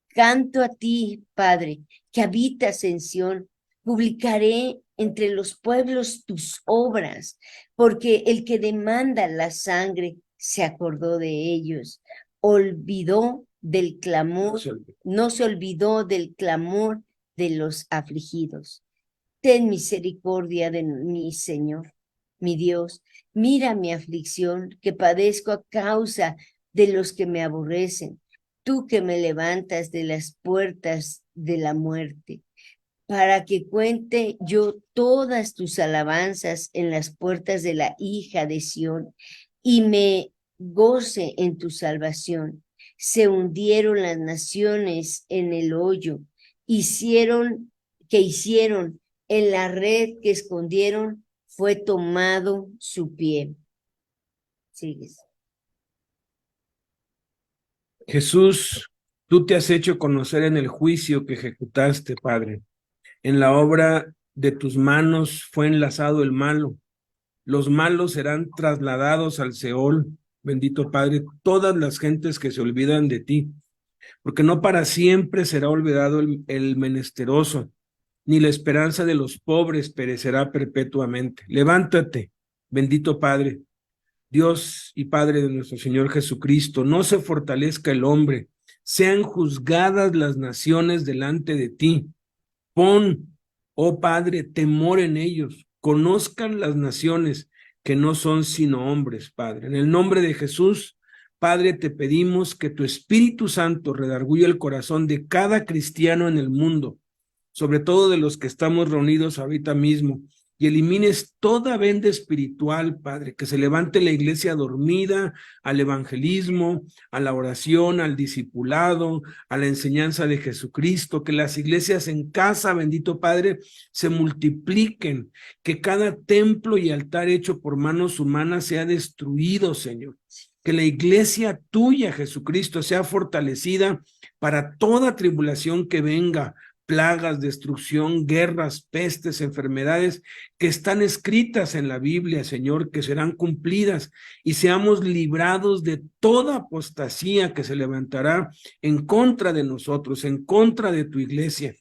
Canto a ti, Padre, que habitas en Sión. Publicaré entre los pueblos tus obras, porque el que demanda la sangre se acordó de ellos. Olvidó del clamor, no se olvidó del clamor de los afligidos. Ten misericordia de mí, Señor, mi Dios. Mira mi aflicción, que padezco a causa de los que me aborrecen. Tú que me levantas de las puertas de la muerte, para que cuente yo todas tus alabanzas en las puertas de la hija de Sión, y me goce en tu salvación. Se hundieron las naciones en el hoyo, hicieron en la red que escondieron, fue tomado su pie. Sigues. Jesús, tú te has hecho conocer en el juicio que ejecutaste, Padre. En la obra de tus manos fue enlazado el malo. Los malos serán trasladados al Seol. Bendito Padre, todas las gentes que se olvidan de ti, porque no para siempre será olvidado el menesteroso, ni la esperanza de los pobres perecerá perpetuamente. Levántate, bendito Padre, Dios y Padre de nuestro Señor Jesucristo, no se fortalezca el hombre, sean juzgadas las naciones delante de ti. Pon, oh Padre, temor en ellos, conozcan las naciones que no son sino hombres, Padre. En el nombre de Jesús, Padre, te pedimos que tu Espíritu Santo redarguya el corazón de cada cristiano en el mundo, sobre todo de los que estamos reunidos ahorita mismo, y elimines toda venda espiritual, Padre, que se levante la iglesia dormida al evangelismo, a la oración, al discipulado, a la enseñanza de Jesucristo, que las iglesias en casa, bendito Padre, se multipliquen, que cada templo y altar hecho por manos humanas sea destruido, Señor, que la iglesia tuya, Jesucristo, sea fortalecida para toda tribulación que venga, plagas, destrucción, guerras, pestes, enfermedades que están escritas en la Biblia, Señor, que serán cumplidas, y seamos librados de toda apostasía que se levantará en contra de nosotros, en contra de tu iglesia,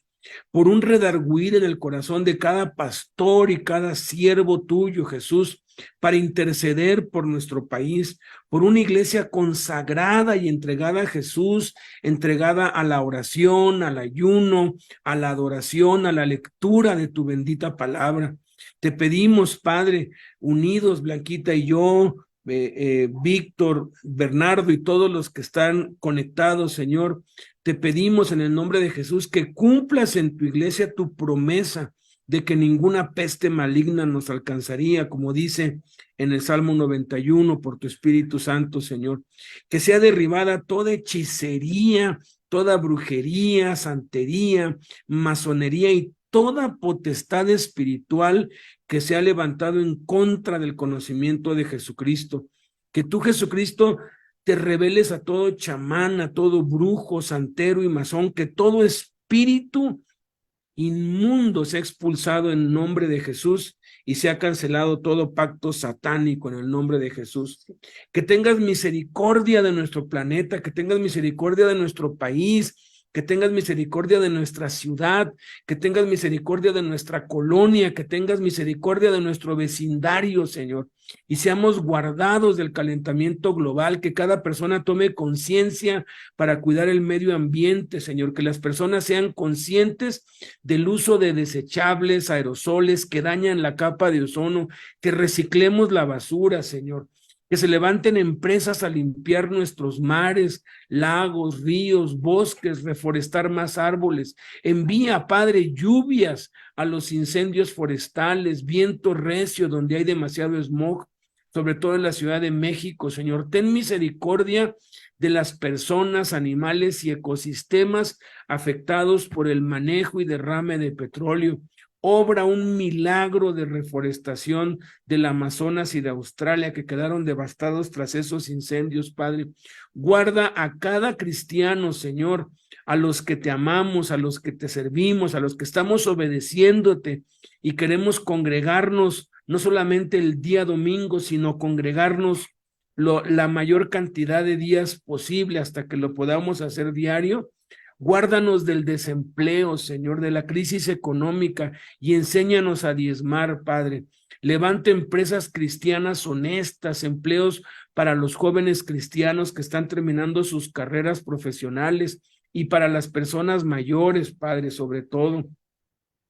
por un redarguir en el corazón de cada pastor y cada siervo tuyo, Jesús, para interceder por nuestro país, por una iglesia consagrada y entregada a Jesús, entregada a la oración, al ayuno, a la adoración, a la lectura de tu bendita palabra. Te pedimos, Padre, unidos, Blanquita y yo, Víctor, Bernardo y todos los que están conectados, Señor, te pedimos en el nombre de Jesús que cumplas en tu iglesia tu promesa de que ninguna peste maligna nos alcanzaría, como dice en el Salmo 91, por tu Espíritu Santo, Señor. Que sea derribada toda hechicería, toda brujería, santería, masonería y toda potestad espiritual que se ha levantado en contra del conocimiento de Jesucristo. Que tú, Jesucristo, te reveles a todo chamán, a todo brujo, santero y masón, que todo espíritu inmundo sea expulsado en nombre de Jesús y sea cancelado todo pacto satánico en el nombre de Jesús. Que tengas misericordia de nuestro planeta, que tengas misericordia de nuestro país, que tengas misericordia de nuestra ciudad, que tengas misericordia de nuestra colonia, que tengas misericordia de nuestro vecindario, Señor, y seamos guardados del calentamiento global, que cada persona tome conciencia para cuidar el medio ambiente, Señor, que las personas sean conscientes del uso de desechables, aerosoles que dañan la capa de ozono, que reciclemos la basura, Señor, que se levanten empresas a limpiar nuestros mares, lagos, ríos, bosques, reforestar más árboles. Envía, Padre, lluvias a los incendios forestales, viento recio donde hay demasiado smog, sobre todo en la Ciudad de México, Señor. Ten misericordia de las personas, animales y ecosistemas afectados por el manejo y derrame de petróleo. Obra un milagro de reforestación del Amazonas y de Australia que quedaron devastados tras esos incendios, Padre. Guarda a cada cristiano, Señor, a los que te amamos, a los que te servimos, a los que estamos obedeciéndote y queremos congregarnos no solamente el día domingo, sino congregarnos la mayor cantidad de días posible hasta que lo podamos hacer diario. Guárdanos del desempleo, Señor, de la crisis económica y enséñanos a diezmar, Padre. Levanta empresas cristianas honestas, empleos para los jóvenes cristianos que están terminando sus carreras profesionales y para las personas mayores, Padre, sobre todo.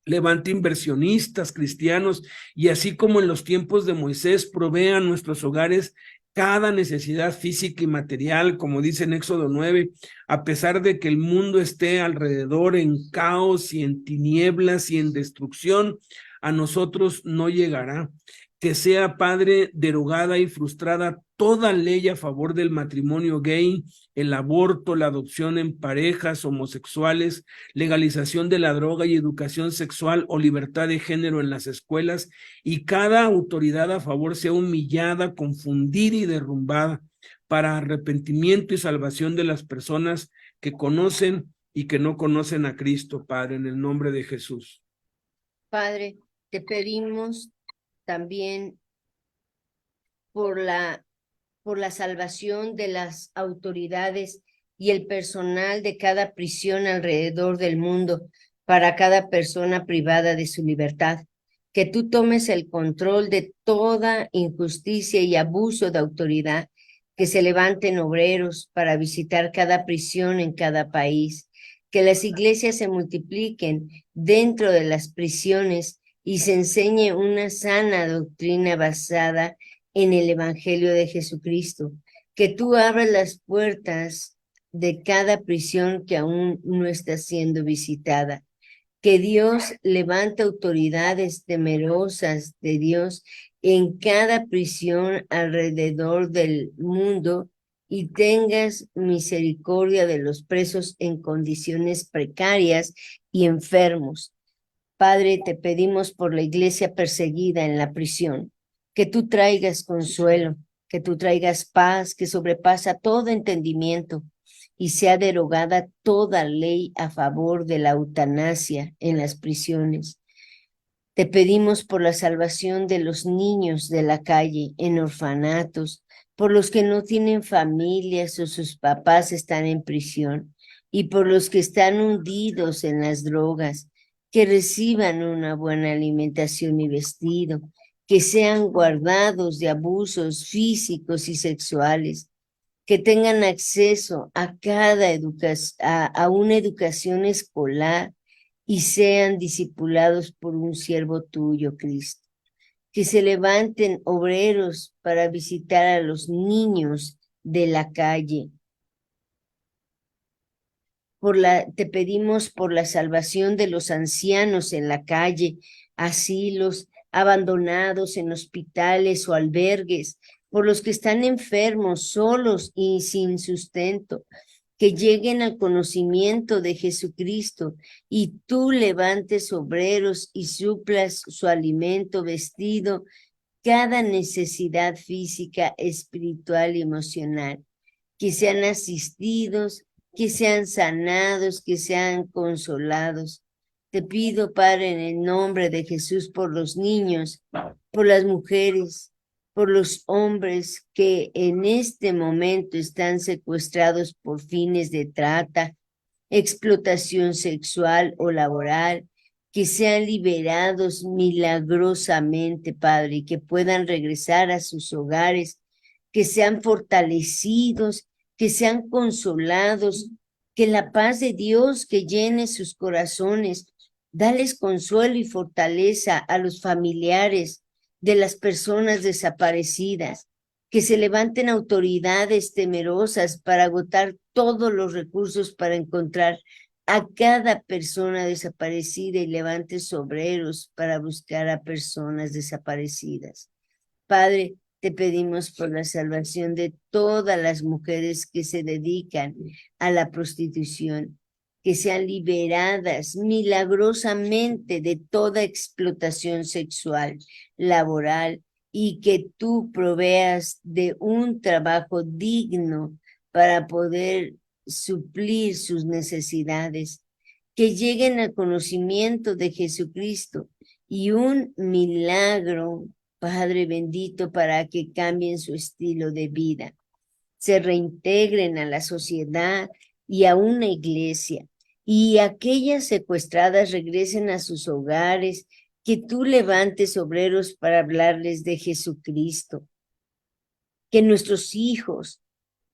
Levanta inversionistas cristianos y así como en los tiempos de Moisés, provea nuestros hogares cada necesidad física y material, como dice en Éxodo 9, a pesar de que el mundo esté alrededor en caos y en tinieblas y en destrucción, a nosotros no llegará. Que sea, Padre, derogada y frustrada toda ley a favor del matrimonio gay, el aborto, la adopción en parejas homosexuales, legalización de la droga y educación sexual o libertad de género en las escuelas, y cada autoridad a favor sea humillada, confundida y derrumbada para arrepentimiento y salvación de las personas que conocen y que no conocen a Cristo, Padre, en el nombre de Jesús. Padre, te pedimos también por la salvación de las autoridades y el personal de cada prisión alrededor del mundo, para cada persona privada de su libertad. Que tú tomes el control de toda injusticia y abuso de autoridad, que se levanten obreros para visitar cada prisión en cada país, que las iglesias se multipliquen dentro de las prisiones y se enseñe una sana doctrina basada en el Evangelio de Jesucristo, que tú abras las puertas de cada prisión que aún no está siendo visitada, que Dios levante autoridades temerosas de Dios en cada prisión alrededor del mundo y tengas misericordia de los presos en condiciones precarias y enfermos. Padre, te pedimos por la iglesia perseguida en la prisión, que tú traigas consuelo, que tú traigas paz que sobrepasa todo entendimiento y sea derogada toda ley a favor de la eutanasia en las prisiones. Te pedimos por la salvación de los niños de la calle, en orfanatos, por los que no tienen familias o sus papás están en prisión, y por los que están hundidos en las drogas, que reciban una buena alimentación y vestido, que sean guardados de abusos físicos y sexuales, que tengan acceso a a una educación escolar y sean discipulados por un siervo tuyo, Cristo. Que se levanten obreros para visitar a los niños de la calle. Te pedimos por la salvación de los ancianos en la calle, asilos, abandonados en hospitales o albergues, por los que están enfermos, solos y sin sustento, que lleguen al conocimiento de Jesucristo y tú levantes obreros y suplas su alimento, vestido, cada necesidad física, espiritual y emocional, que sean asistidos, que sean sanados, que sean consolados. Te pido, Padre, en el nombre de Jesús, por los niños, por las mujeres, por los hombres que en este momento están secuestrados por fines de trata explotación sexual o laboral, que sean liberados milagrosamente, Padre, y que puedan regresar a sus hogares, que sean fortalecidos, que sean consolados, que la paz de Dios que llene sus corazones, dales consuelo y fortaleza a los familiares de las personas desaparecidas, que se levanten autoridades temerosas para agotar todos los recursos para encontrar a cada persona desaparecida y levantes obreros para buscar a personas desaparecidas. Padre, te pedimos por la salvación de todas las mujeres que se dedican a la prostitución, que sean liberadas milagrosamente de toda explotación sexual, laboral, y que tú proveas de un trabajo digno para poder suplir sus necesidades, que lleguen al conocimiento de Jesucristo y un milagro, Padre bendito, para que cambien su estilo de vida, se reintegren a la sociedad y a una iglesia, y aquellas secuestradas regresen a sus hogares, que tú levantes obreros para hablarles de Jesucristo, que nuestros hijos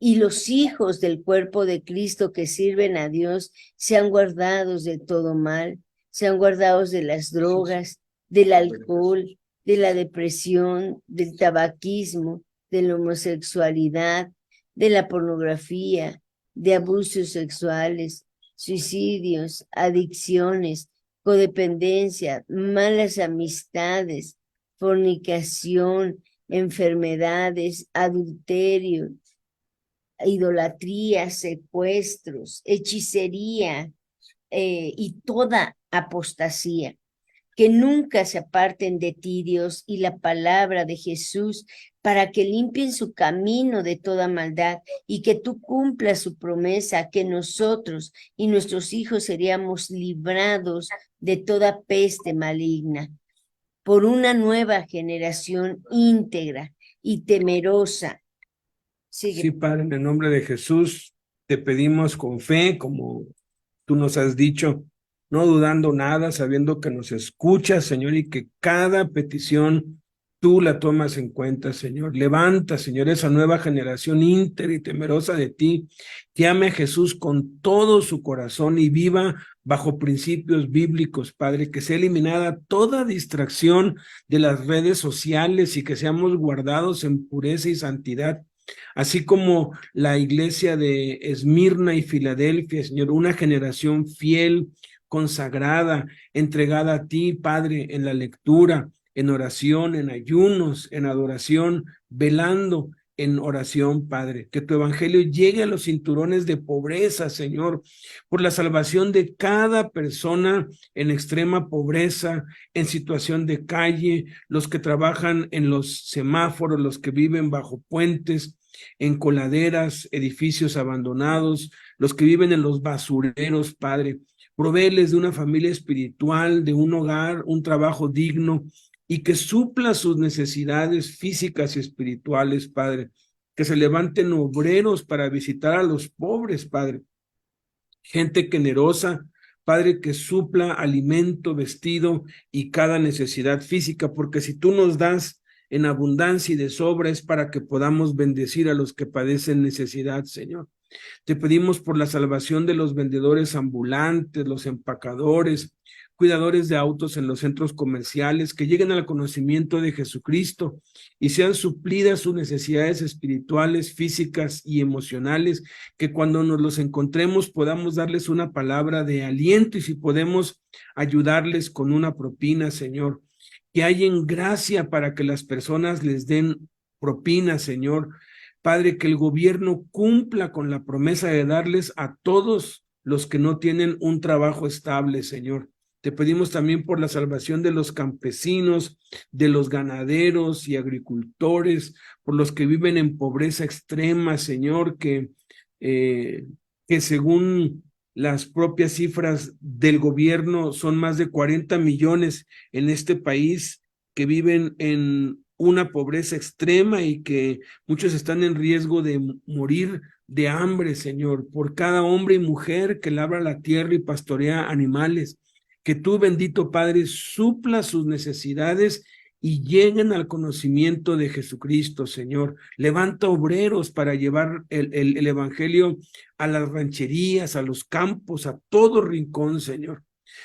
y los hijos del cuerpo de Cristo que sirven a Dios sean guardados de todo mal, sean guardados de las drogas, del alcohol, de la depresión, del tabaquismo, de la homosexualidad, de la pornografía, de abusos sexuales, suicidios, adicciones, codependencia, malas amistades, fornicación, enfermedades, adulterio, idolatría, secuestros, hechicería y toda apostasía. Que nunca se aparten de ti, Dios, y la palabra de Jesús, para que limpien su camino de toda maldad y que tú cumplas su promesa, que nosotros y nuestros hijos seríamos librados de toda peste maligna, por una nueva generación íntegra y temerosa. Sigue. Sí, Padre, en el nombre de Jesús, te pedimos con fe, como tú nos has dicho, no dudando nada, sabiendo que nos escuchas, Señor, y que cada petición tú la tomas en cuenta, Señor. Levanta, Señor, esa nueva generación íntegra y temerosa de ti, que ame a Jesús con todo su corazón y viva bajo principios bíblicos, Padre, que sea eliminada toda distracción de las redes sociales y que seamos guardados en pureza y santidad. Así como la iglesia de Esmirna y Filadelfia, Señor, una generación fiel, consagrada, entregada a ti, Padre, en la lectura, en oración, en ayunos, en adoración, velando en oración, Padre. Que tu evangelio llegue a los cinturones de pobreza, Señor, por la salvación de cada persona en extrema pobreza, en situación de calle, los que trabajan en los semáforos, los que viven bajo puentes, en coladeras, edificios abandonados, los que viven en los basureros, Padre. Provéeles de una familia espiritual, de un hogar, un trabajo digno y que supla sus necesidades físicas y espirituales, Padre. Que se levanten obreros para visitar a los pobres, Padre. Gente generosa, Padre, que supla alimento, vestido y cada necesidad física, porque si tú nos das en abundancia y de sobra es para que podamos bendecir a los que padecen necesidad, Señor. Te pedimos por la salvación de los vendedores ambulantes, los empacadores, cuidadores de autos en los centros comerciales, que lleguen al conocimiento de Jesucristo y sean suplidas sus necesidades espirituales, físicas y emocionales, que cuando nos los encontremos podamos darles una palabra de aliento y si podemos ayudarles con una propina, Señor. Que hayan gracia para que las personas les den propina, Señor. Padre, que el gobierno cumpla con la promesa de darles a todos los que no tienen un trabajo estable, Señor. Te pedimos también por la salvación de los campesinos, de los ganaderos y agricultores, por los que viven en pobreza extrema, Señor, que según las propias cifras del gobierno son más de 40 millones en este país que viven en una pobreza extrema y que muchos están en riesgo de morir de hambre, Señor, por cada hombre y mujer que labra la tierra y pastorea animales. Que tú, bendito Padre, supla sus necesidades y lleguen al conocimiento de Jesucristo, Señor. Levanta obreros para llevar el evangelio a las rancherías, a los campos, a todo rincón, Señor.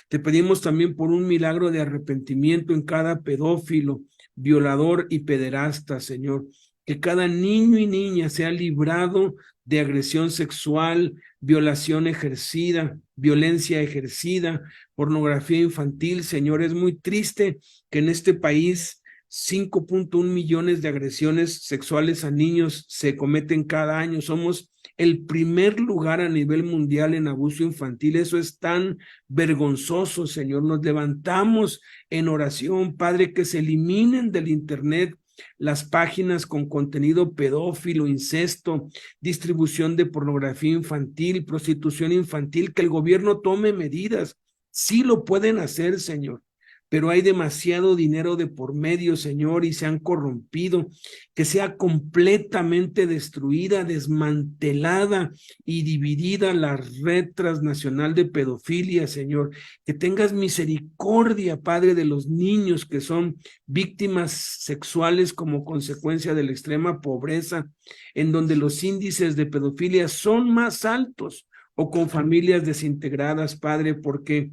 Te pedimos también por un milagro de arrepentimiento en cada pedófilo, violador y pederasta, Señor. Que cada niño y niña sea librado de agresión sexual, violación ejercida, violencia ejercida, pornografía infantil. Señor, es muy triste que en este país 5.1 millones de agresiones sexuales a niños se cometen cada año. Somos el primer lugar a nivel mundial en abuso infantil. Eso es tan vergonzoso, Señor. Nos levantamos en oración, Padre, que se eliminen del internet las páginas con contenido pedófilo, incesto, distribución de pornografía infantil, prostitución infantil, que el gobierno tome medidas. Sí lo pueden hacer, Señor, pero hay demasiado dinero de por medio, Señor, y se han corrompido. Que sea completamente destruida, desmantelada y dividida la red transnacional de pedofilia, Señor. Que tengas misericordia, Padre, de los niños que son víctimas sexuales como consecuencia de la extrema pobreza, en donde los índices de pedofilia son más altos, o con familias desintegradas, Padre, porque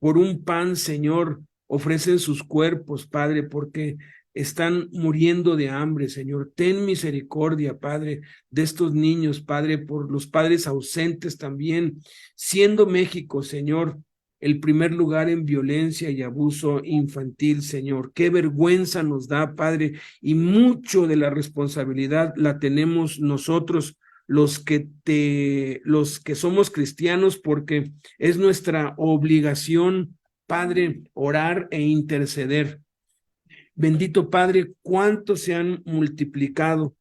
por un pan, Señor, ofrecen sus cuerpos, Padre, porque están muriendo de hambre, Señor. Ten misericordia, Padre, de estos niños, Padre, por los padres ausentes también, siendo México, Señor, el primer lugar en violencia y abuso infantil, Señor. Qué vergüenza nos da, Padre, y mucho de la responsabilidad la tenemos nosotros, los que somos cristianos, porque es nuestra obligación, Padre, orar e interceder. Bendito Padre, cuánto se han multiplicado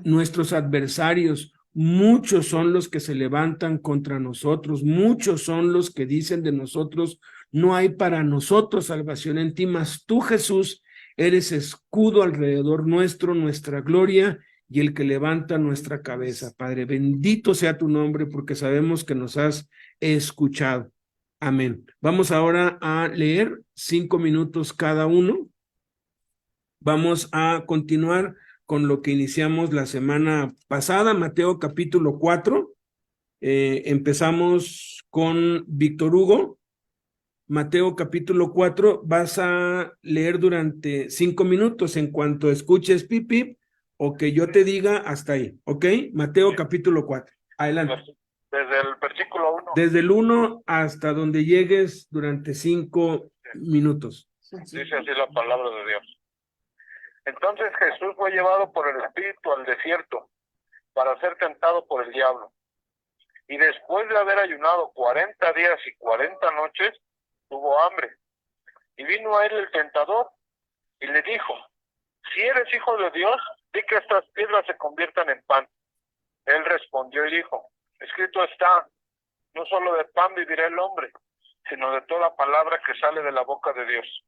nuestros adversarios. Muchos son los que se levantan contra nosotros, muchos son los que dicen de nosotros: no hay para nosotros salvación en ti, mas tú, Jesús, eres escudo alrededor nuestro, nuestra gloria y el que levanta nuestra cabeza. Padre, bendito sea tu nombre, porque sabemos que nos has escuchado. Amén. Vamos ahora a leer 5 minutos cada uno. Vamos a continuar con lo que iniciamos la semana pasada, Mateo capítulo 4. Empezamos con Víctor Hugo. Mateo capítulo 4, vas a leer durante 5 minutos en cuanto escuches pip, pip, o que yo te diga hasta ahí, ¿ok? Mateo capítulo 4, adelante. Desde el versículo 1. Desde el 1 hasta donde llegues durante 5 minutos. Dice así la palabra de Dios. Entonces Jesús fue llevado por el Espíritu al desierto para ser tentado por el diablo. Y después de haber ayunado 40 días y 40 noches, tuvo hambre. Y vino a él el tentador y le dijo: si eres hijo de Dios, di que estas piedras se conviertan en pan. Él respondió y dijo: escrito está, no solo de pan vivirá el hombre, sino de toda palabra que sale de la boca de Dios.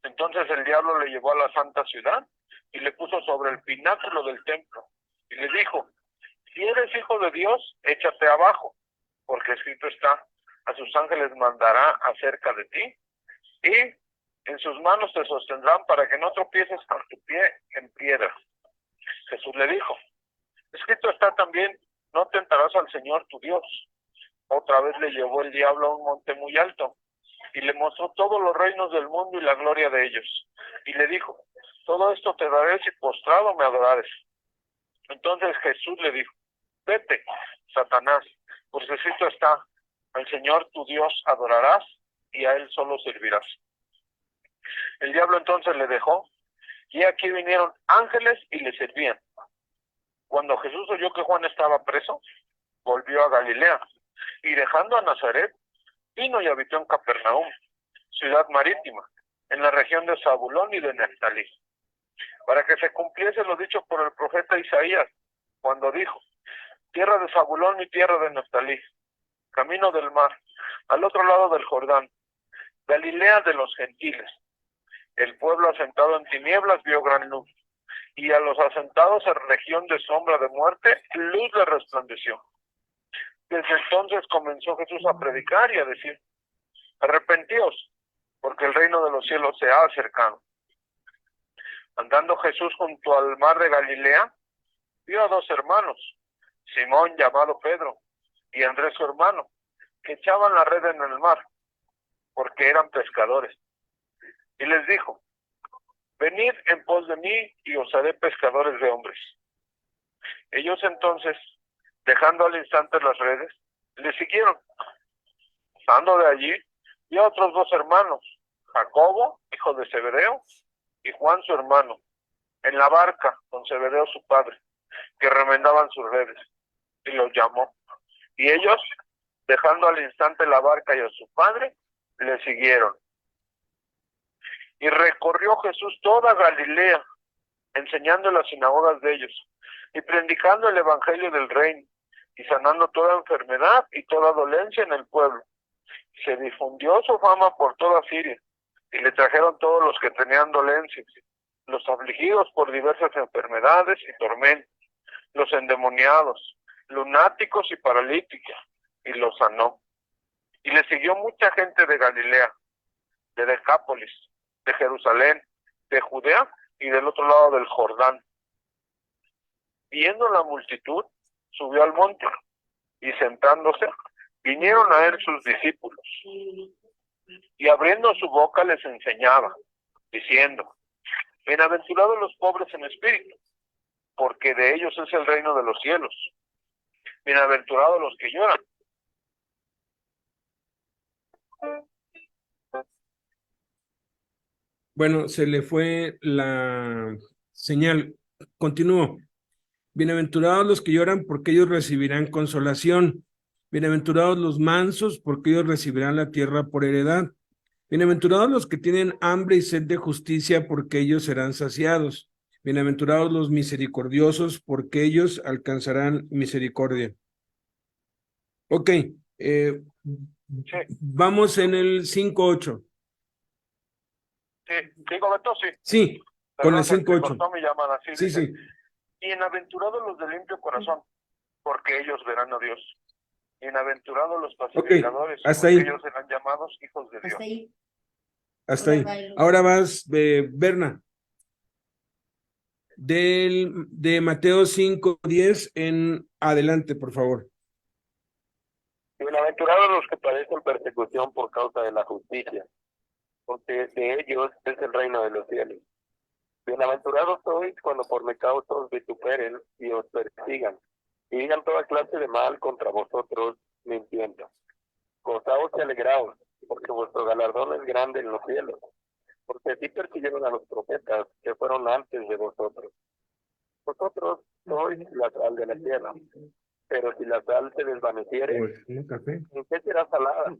Entonces el diablo le llevó a la santa ciudad y le puso sobre el pináculo del templo y le dijo: si eres hijo de Dios, échate abajo, porque escrito está, a sus ángeles mandará acerca de ti, y en sus manos te sostendrán para que no tropieces con tu pie en piedra. Jesús le dijo: escrito está también, no tentarás al Señor tu Dios. Otra vez le llevó el diablo a un monte muy alto y le mostró todos los reinos del mundo y la gloria de ellos. Y le dijo: todo esto te daré si postrado me adorares. Entonces Jesús le dijo: vete, Satanás, porque escrito está, al Señor tu Dios adorarás y a él solo servirás. El diablo entonces le dejó, y aquí vinieron ángeles y le servían. Cuando Jesús oyó que Juan estaba preso, volvió a Galilea, y dejando a Nazaret, vino y habitó en Capernaum, ciudad marítima, en la región de Zabulón y de Neftalí, para que se cumpliese lo dicho por el profeta Isaías, cuando dijo: tierra de Zabulón y tierra de Neftalí, camino del mar, al otro lado del Jordán, Galilea de los gentiles. El pueblo asentado en tinieblas vio gran luz, y a los asentados en región de sombra de muerte, luz le resplandeció. Desde entonces comenzó Jesús a predicar y a decir: arrepentíos, porque el reino de los cielos se ha acercado. Andando Jesús junto al mar de Galilea, vio a dos hermanos, Simón llamado Pedro y Andrés su hermano, que echaban la red en el mar, porque eran pescadores. Y les dijo: venid en pos de mí y os haré pescadores de hombres. Ellos entonces, dejando al instante las redes, le siguieron. Pasando de allí, vio a otros dos hermanos, Jacobo, hijo de Zebedeo, y Juan su hermano, en la barca con Zebedeo su padre, que remendaban sus redes, y los llamó. Y ellos, dejando al instante la barca y a su padre, le siguieron. Y recorrió Jesús toda Galilea, enseñando en las sinagogas de ellos, y predicando el evangelio del reino, y sanando toda enfermedad y toda dolencia en el pueblo. Se difundió su fama por toda Siria, y le trajeron todos los que tenían dolencias, los afligidos por diversas enfermedades y tormentos, los endemoniados, lunáticos y paralíticos, y los sanó. Y le siguió mucha gente de Galilea, de Decápolis, de Jerusalén, de Judea y del otro lado del Jordán. Viendo la multitud, subió al monte, y sentándose, vinieron a él sus discípulos. Y abriendo su boca les enseñaba, diciendo: bienaventurados los pobres en espíritu, porque de ellos es el reino de los cielos. Bienaventurados los que lloran. Bueno, se le fue la señal. Continúo. Bienaventurados los que lloran, porque ellos recibirán consolación. Bienaventurados los mansos, porque ellos recibirán la tierra por heredad. Bienaventurados los que tienen hambre y sed de justicia, porque ellos serán saciados. Bienaventurados los misericordiosos, porque ellos alcanzarán misericordia. Ok, vamos en el 5.8. Sí, ¿sí comentó? Sí. Sí, con el 5.8. Me llaman así. Sí, dice, sí. bienaventurados los de limpio corazón, porque ellos verán a Dios. Bienaventurados los pacificadores, hasta porque ahí. ellos serán llamados hijos de Dios. Hasta ahí. Hasta ahí. Ahora vas, Berna. De Mateo 5:10 en adelante, por favor. Bienaventurados los que padecen persecución por causa de la justicia, porque de ellos es el reino de los cielos. Bienaventurados sois cuando por mi causa os vituperen y os persigan, y digan toda clase de mal contra vosotros, mintiendo. Gozaos y alegraos, porque vuestro galardón es grande en los cielos, porque así persiguieron a los profetas que fueron antes de vosotros. Vosotros sois la sal de la tierra, pero si la sal se desvaneciere, ¿en qué será salada?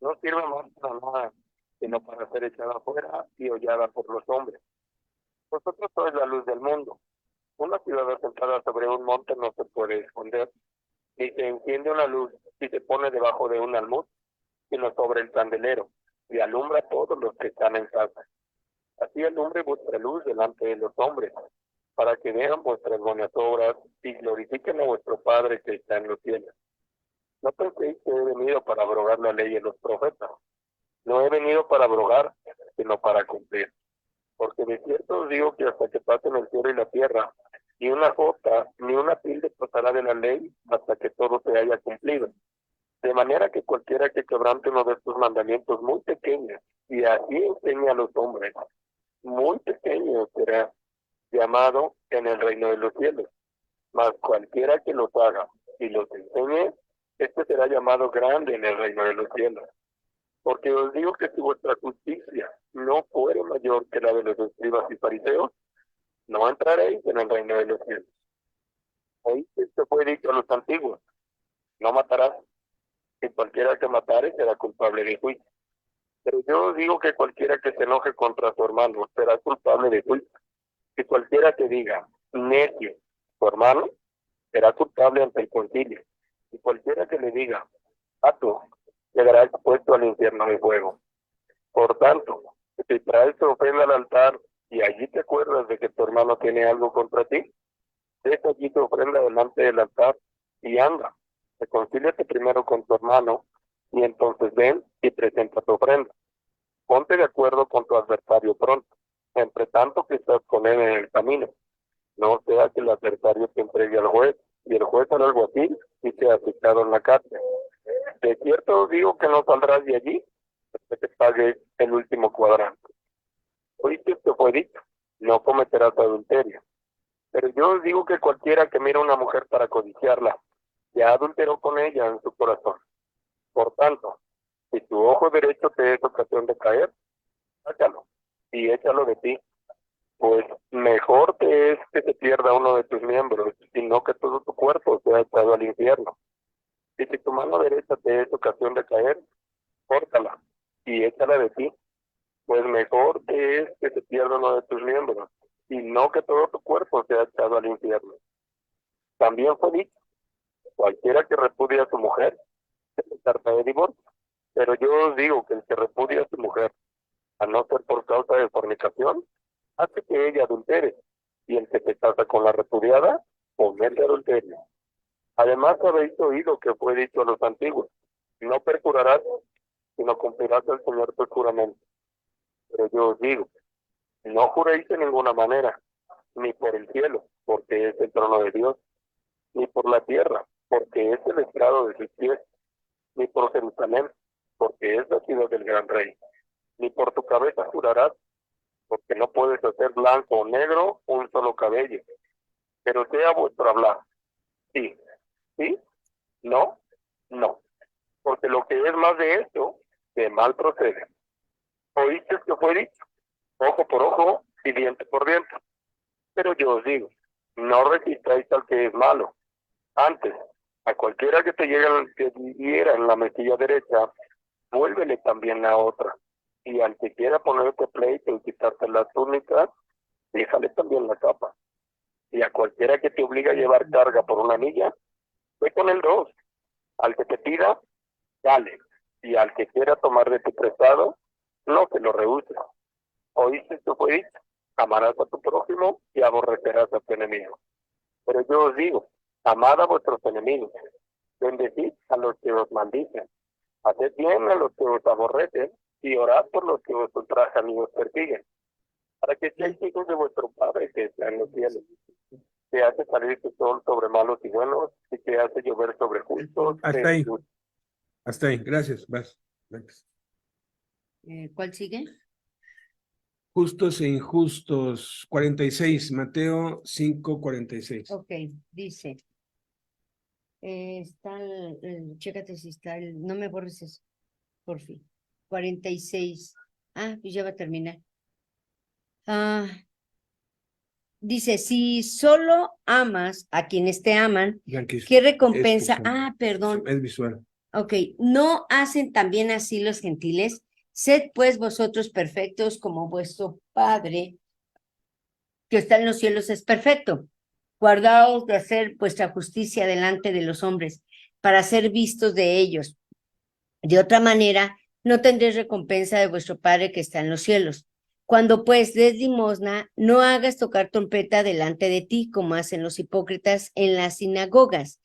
No sirve más para nada, sino para ser echada afuera y hollada por los hombres. Vosotros sois la luz del mundo. Una ciudad asentada sobre un monte no se puede esconder, ni se enciende una luz y se pone debajo de un almud, sino sobre el candelero, y alumbra a todos los que están en casa. Así alumbre vuestra luz delante de los hombres, para que vean vuestras buenas obras y glorifiquen a vuestro Padre que está en los cielos. No penséis que he venido para abrogar la ley de los profetas. No he venido para abrogar, sino para cumplir. Porque de cierto os digo que hasta que pasen el cielo y la tierra, ni una jota, ni una tilde pasará de la ley hasta que todo se haya cumplido. De manera que cualquiera que quebrante uno de estos mandamientos muy pequeños, y así enseña a los hombres, muy pequeño será llamado en el reino de los cielos. Mas cualquiera que los haga y los enseñe, este será llamado grande en el reino de los cielos. Porque os digo que si vuestra justicia no fuere mayor que la de los escribas y fariseos, no entraréis en el reino de los cielos. Ahí se fue dicho a los antiguos: no matarás, y cualquiera que matare será culpable de juicio. Pero yo os digo que cualquiera que se enoje contra su hermano será culpable de juicio. Y cualquiera que diga necio su hermano será culpable ante el concilio. Y cualquiera que le diga tú quedará expuesto al infierno de fuego. Por tanto, si traes tu ofrenda al altar y allí te acuerdas de que tu hermano tiene algo contra ti, deja allí tu ofrenda delante del altar y anda, reconcíliate primero con tu hermano y entonces ven y presenta tu ofrenda. Ponte de acuerdo con tu adversario pronto, entre tanto que estás con él en el camino. No sea que el adversario te entregue al juez y el juez al alguacil y sea afectado en la cárcel. De cierto os digo que no saldrás de allí hasta que pagues el último cuadrante. Oíste que fue dicho, no cometerás adulterio. Pero yo os digo que cualquiera que mira a una mujer para codiciarla, ya adulteró con ella en su corazón. Por tanto, si tu ojo derecho te es ocasión de caer, sácalo y échalo de ti, pues mejor te es que se pierda uno de tus miembros, sino que todo tu cuerpo sea echado al infierno. Y si tu mano derecha te es ocasión de caer, córtala y échala de ti, pues mejor te es que se pierda uno de tus miembros, y no que todo tu cuerpo sea echado al infierno. También fue dicho, cualquiera que repudia a su mujer, se trata de divorcio. Pero yo os digo que el que repudia a su mujer, a no ser por causa de fornicación, hace que ella adultere, y el que se casa con la repudiada, comete adulterio. Además habéis oído que fue dicho a los antiguos, no perjurarás, sino cumplirás al Señor tu juramento. Pero yo os digo, no juréis de ninguna manera, ni por el cielo, porque es el trono de Dios, ni por la tierra, porque es el estrado de sus pies, ni por Jerusalén, porque es la ciudad del gran rey, ni por tu cabeza jurarás, porque no puedes hacer blanco o negro un solo cabello, pero sea vuestro hablar, sí, sí, no, no, porque lo que es más de esto, de mal procede. Oíste que fue dicho, ojo por ojo y diente por diente. Pero yo os digo, no resistáis al que es malo. Antes, a cualquiera que te hiera en la mejilla derecha, vuélvele también la otra. Y al que quiera ponerte pleito y quitarte la túnica, déjale también la capa. Y a cualquiera que te obliga a llevar carga por una milla, ve con el dos. Al que te pida, dale. Y al que quiera tomar de tu prestado, no se lo rehúses. Oíste que fue dicho, amarás a tu prójimo y aborrecerás a tu enemigo. Pero yo os digo, amad a vuestros enemigos, bendecid a los que os maldicen, haced bien a los que os aborrecen y orad por los que os ultrajan y os persiguen, para que seáis hijos de vuestro Padre que está en los cielos, que hace salir su sol sobre malos y buenos y que hace llover sobre justos. Hasta ahí. Hasta ahí, gracias, vas. Gracias. ¿Cuál sigue? Justos e injustos, 46, Mateo 5:46. Ok, dice, está chécate si está no me borres eso, por fin. 46. Pues ya va a terminar. Dice, si solo amas a quienes te aman, ¿qué recompensa? Perdón. Es visual. Ok, ¿no hacen también así los gentiles? Sed pues vosotros perfectos como vuestro Padre que está en los cielos es perfecto. Guardaos de hacer vuestra justicia delante de los hombres para ser vistos de ellos. De otra manera, no tendréis recompensa de vuestro Padre que está en los cielos. Cuando pues des limosna, no hagas tocar trompeta delante de ti, como hacen los hipócritas en las sinagogas,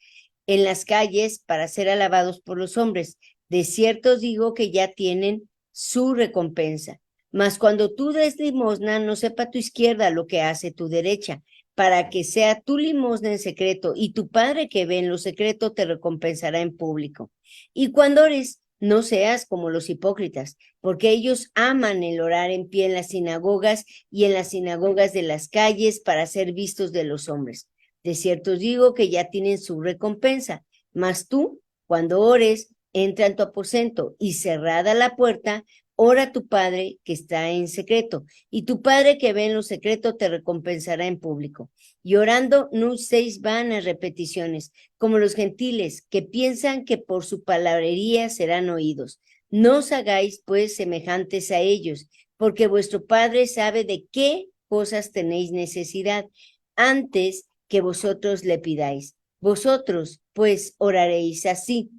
en las calles, para ser alabados por los hombres. De cierto os digo que ya tienen su recompensa. Mas cuando tú des limosna, no sepa tu izquierda lo que hace tu derecha, para que sea tu limosna en secreto, y tu Padre que ve en lo secreto te recompensará en público. Y cuando ores, no seas como los hipócritas, porque ellos aman el orar en pie en las sinagogas y en las sinagogas de las calles para ser vistos de los hombres. De cierto os digo que ya tienen su recompensa. Mas tú, cuando ores, entra en tu aposento y cerrada la puerta, ora a tu Padre que está en secreto, y tu Padre que ve en lo secreto te recompensará en público. Y orando no uséis vanas repeticiones, como los gentiles, que piensan que por su palabrería serán oídos. No os hagáis, pues, semejantes a ellos, porque vuestro Padre sabe de qué cosas tenéis necesidad, antes que vosotros le pidáis. Vosotros, pues, oraréis así: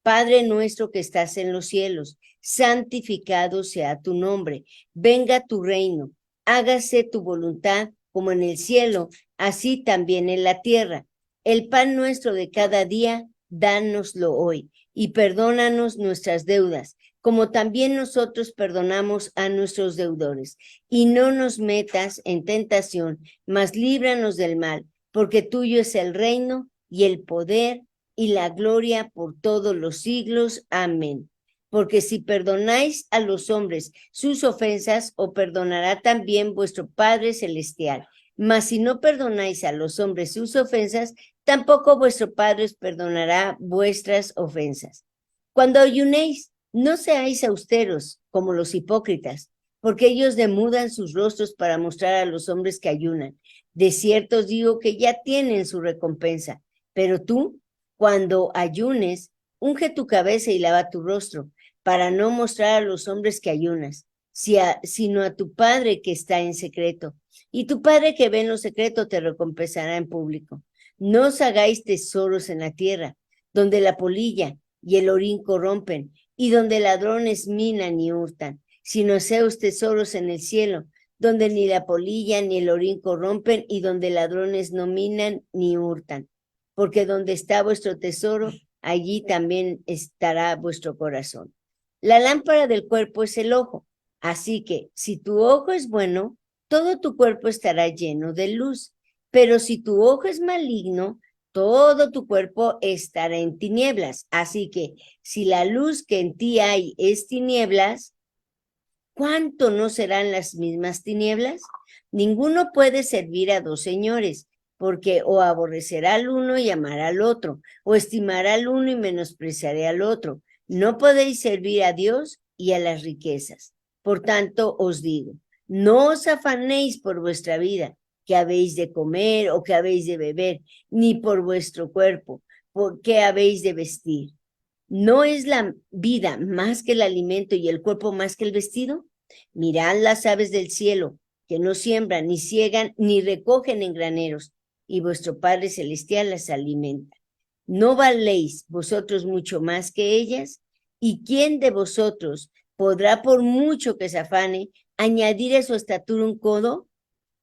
Padre nuestro que estás en los cielos, santificado sea tu nombre, venga tu reino, hágase tu voluntad como en el cielo, así también en la tierra. El pan nuestro de cada día, dánoslo hoy, y perdónanos nuestras deudas, como también nosotros perdonamos a nuestros deudores. Y no nos metas en tentación, mas líbranos del mal, porque tuyo es el reino y el poder y la gloria por todos los siglos. Amén. Porque si perdonáis a los hombres sus ofensas, os perdonará también vuestro Padre Celestial. Mas si no perdonáis a los hombres sus ofensas, tampoco vuestro Padre os perdonará vuestras ofensas. Cuando ayunéis, no seáis austeros como los hipócritas, porque ellos demudan sus rostros para mostrar a los hombres que ayunan. De cierto os digo que ya tienen su recompensa. Pero tú, cuando ayunes, unge tu cabeza y lava tu rostro, para no mostrar a los hombres que ayunas, sino a tu Padre que está en secreto. Y tu Padre que ve en lo secreto te recompensará en público. No os hagáis tesoros en la tierra, donde la polilla y el orín corrompen, y donde ladrones minan y hurtan, sino haceos tesoros en el cielo, donde ni la polilla ni el orín corrompen, y donde ladrones no minan ni hurtan. Porque donde está vuestro tesoro, allí también estará vuestro corazón. La lámpara del cuerpo es el ojo, así que si tu ojo es bueno, todo tu cuerpo estará lleno de luz, pero si tu ojo es maligno, todo tu cuerpo estará en tinieblas. Así que si la luz que en ti hay es tinieblas, ¿cuánto no serán las mismas tinieblas? Ninguno puede servir a dos señores, porque o aborrecerá al uno y amará al otro, o estimará al uno y menospreciará al otro. No podéis servir a Dios y a las riquezas. Por tanto, os digo, no os afanéis por vuestra vida, que habéis de comer o que habéis de beber, ni por vuestro cuerpo, por qué habéis de vestir. ¿No es la vida más que el alimento y el cuerpo más que el vestido? Mirad las aves del cielo, que no siembran, ni ciegan, ni recogen en graneros, y vuestro Padre Celestial las alimenta. ¿No valéis vosotros mucho más que ellas? ¿Y quién de vosotros podrá, por mucho que se afane, añadir a su estatura un codo?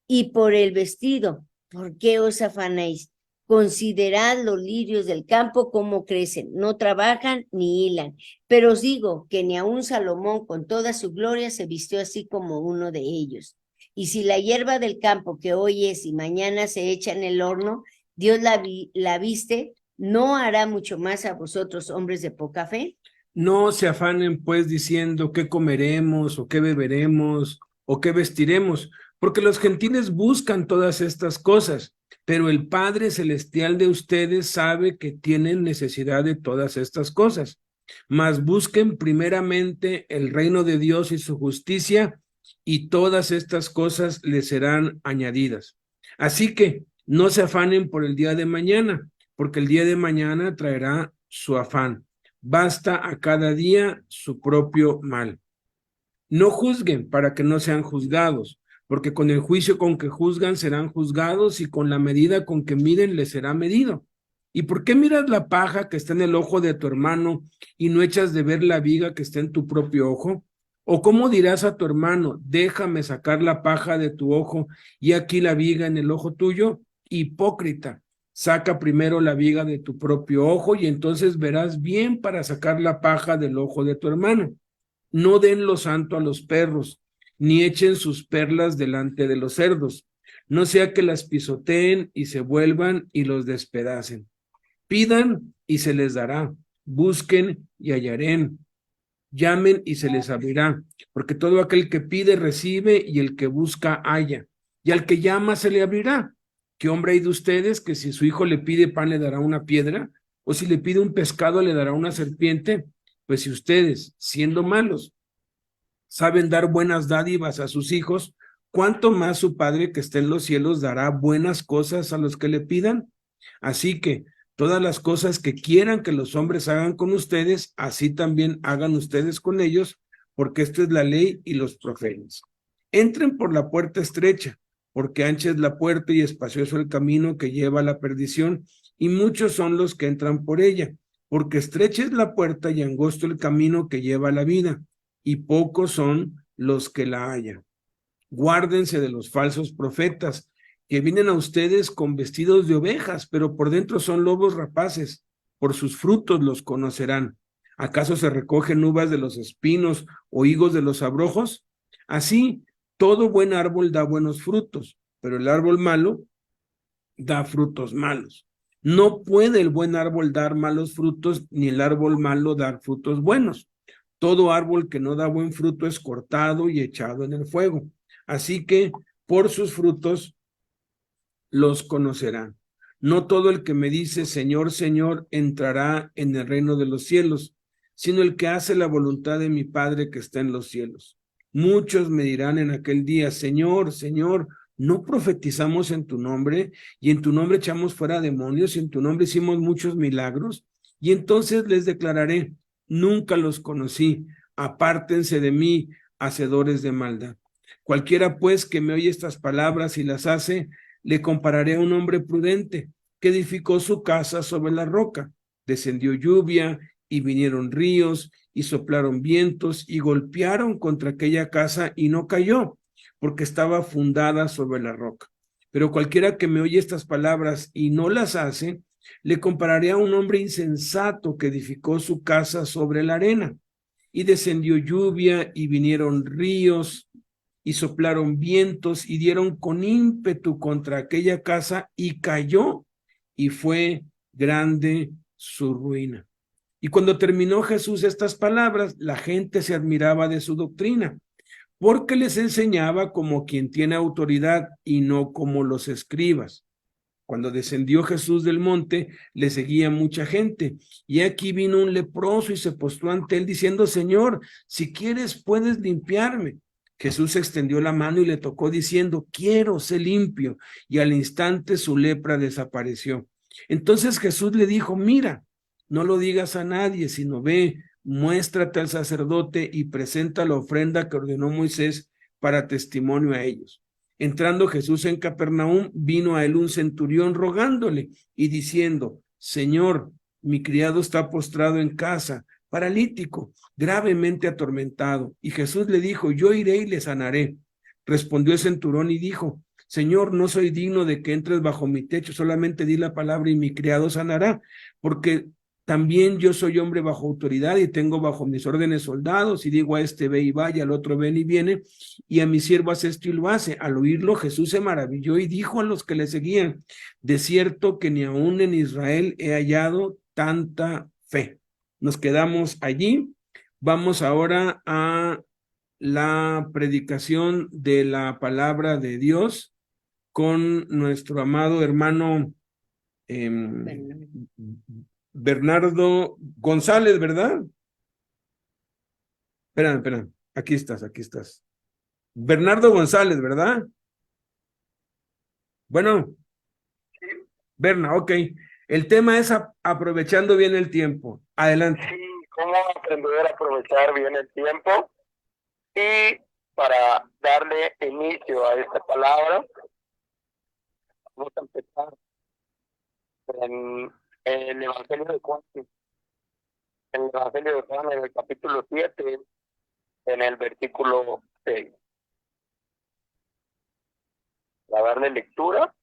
Y por el vestido, ¿por qué os afanáis? Considerad los lirios del campo cómo crecen, no trabajan ni hilan. Pero os digo que ni aun Salomón con toda su gloria se vistió así como uno de ellos. Y si la hierba del campo que hoy es y mañana se echa en el horno, Dios la viste, ¿no hará mucho más a vosotros, hombres de poca fe? No se afanen pues diciendo qué comeremos o qué beberemos o qué vestiremos, porque los gentiles buscan todas estas cosas, pero el Padre Celestial de ustedes sabe que tienen necesidad de todas estas cosas. Mas busquen primeramente el reino de Dios y su justicia, y todas estas cosas les serán añadidas. Así que no se afanen por el día de mañana, porque el día de mañana traerá su afán. Basta a cada día su propio mal. No juzguen para que no sean juzgados, porque con el juicio con que juzgan serán juzgados, y con la medida con que miden les será medido. ¿Y por qué miras la paja que está en el ojo de tu hermano y no echas de ver la viga que está en tu propio ojo? ¿O cómo dirás a tu hermano, déjame sacar la paja de tu ojo y aquí la viga en el ojo tuyo? Hipócrita, saca primero la viga de tu propio ojo y entonces verás bien para sacar la paja del ojo de tu hermano. No den lo santo a los perros, ni echen sus perlas delante de los cerdos, no sea que las pisoteen y se vuelvan y los despedacen. Pidan y se les dará, busquen y hallarán, llamen y se les abrirá, porque todo aquel que pide recibe, y el que busca halla, y al que llama se le abrirá. ¿Qué hombre hay de ustedes que si su hijo le pide pan le dará una piedra? ¿O si le pide un pescado le dará una serpiente? Pues si ustedes, siendo malos, saben dar buenas dádivas a sus hijos, ¿cuánto más su Padre que está en los cielos dará buenas cosas a los que le pidan? Así que todas las cosas que quieran que los hombres hagan con ustedes, así también hagan ustedes con ellos, porque esto es la ley y los profetas. Entren por la puerta estrecha, porque ancha es la puerta y espacioso el camino que lleva a la perdición, y muchos son los que entran por ella, porque estrecha es la puerta y angosto el camino que lleva a la vida, y pocos son los que la hallan. Guárdense de los falsos profetas que vienen a ustedes con vestidos de ovejas, pero por dentro son lobos rapaces. Por sus frutos los conocerán. ¿Acaso se recogen uvas de los espinos o higos de los abrojos? Así, todo buen árbol da buenos frutos, pero el árbol malo da frutos malos. No puede el buen árbol dar malos frutos, ni el árbol malo dar frutos buenos. Todo árbol que no da buen fruto es cortado y echado en el fuego. Así que por sus frutos los conocerán. No todo el que me dice Señor, Señor, entrará en el reino de los cielos, sino el que hace la voluntad de mi Padre que está en los cielos. Muchos me dirán en aquel día, Señor, Señor, ¿no profetizamos en tu nombre? Y en tu nombre echamos fuera demonios, y en tu nombre hicimos muchos milagros. Y entonces les declararé, nunca los conocí, apártense de mí, hacedores de maldad. Cualquiera pues que me oye estas palabras y las hace, le compararé a un hombre prudente que edificó su casa sobre la roca. Descendió lluvia y vinieron ríos y soplaron vientos y golpearon contra aquella casa y no cayó, porque estaba fundada sobre la roca. Pero cualquiera que me oye estas palabras y no las hace, le compararé a un hombre insensato que edificó su casa sobre la arena. Y descendió lluvia y vinieron ríos y soplaron vientos y dieron con ímpetu contra aquella casa y cayó, y fue grande su ruina. Y cuando terminó Jesús estas palabras, la gente se admiraba de su doctrina, porque les enseñaba como quien tiene autoridad y no como los escribas. Cuando descendió Jesús del monte, le seguía mucha gente, y aquí vino un leproso y se postró ante él diciendo, Señor, si quieres puedes limpiarme. Jesús extendió la mano y le tocó diciendo, quiero, sé limpio, y al instante su lepra desapareció. Entonces Jesús le dijo, mira, no lo digas a nadie, sino ve, muéstrate al sacerdote y presenta la ofrenda que ordenó Moisés para testimonio a ellos. Entrando Jesús en Capernaum, vino a él un centurión rogándole y diciendo, Señor, mi criado está postrado en casa, paralítico, gravemente atormentado. Y Jesús le dijo, yo iré y le sanaré. Respondió el centurión y dijo, Señor, no soy digno de que entres bajo mi techo, solamente di la palabra y mi criado sanará, porque también yo soy hombre bajo autoridad y tengo bajo mis órdenes soldados, y digo a este ve y vaya, al otro ven y viene, y a mi siervo hace esto y lo hace. Al oírlo, Jesús se maravilló y dijo a los que le seguían, de cierto que ni aún en Israel he hallado tanta fe. Nos quedamos allí. Vamos ahora a la predicación de la palabra de Dios con nuestro amado hermano Bernardo González, ¿verdad? Espérame, aquí estás. Bernardo González, ¿verdad? Bueno, Berna, ok. El tema es aprovechando bien el tiempo. Adelante. Sí, cómo aprender a aprovechar bien el tiempo. Y para darle inicio a esta palabra, vamos a empezar en el Evangelio de Juan. En el Evangelio de Juan, en el capítulo 7, en el versículo 6. Para darle lectura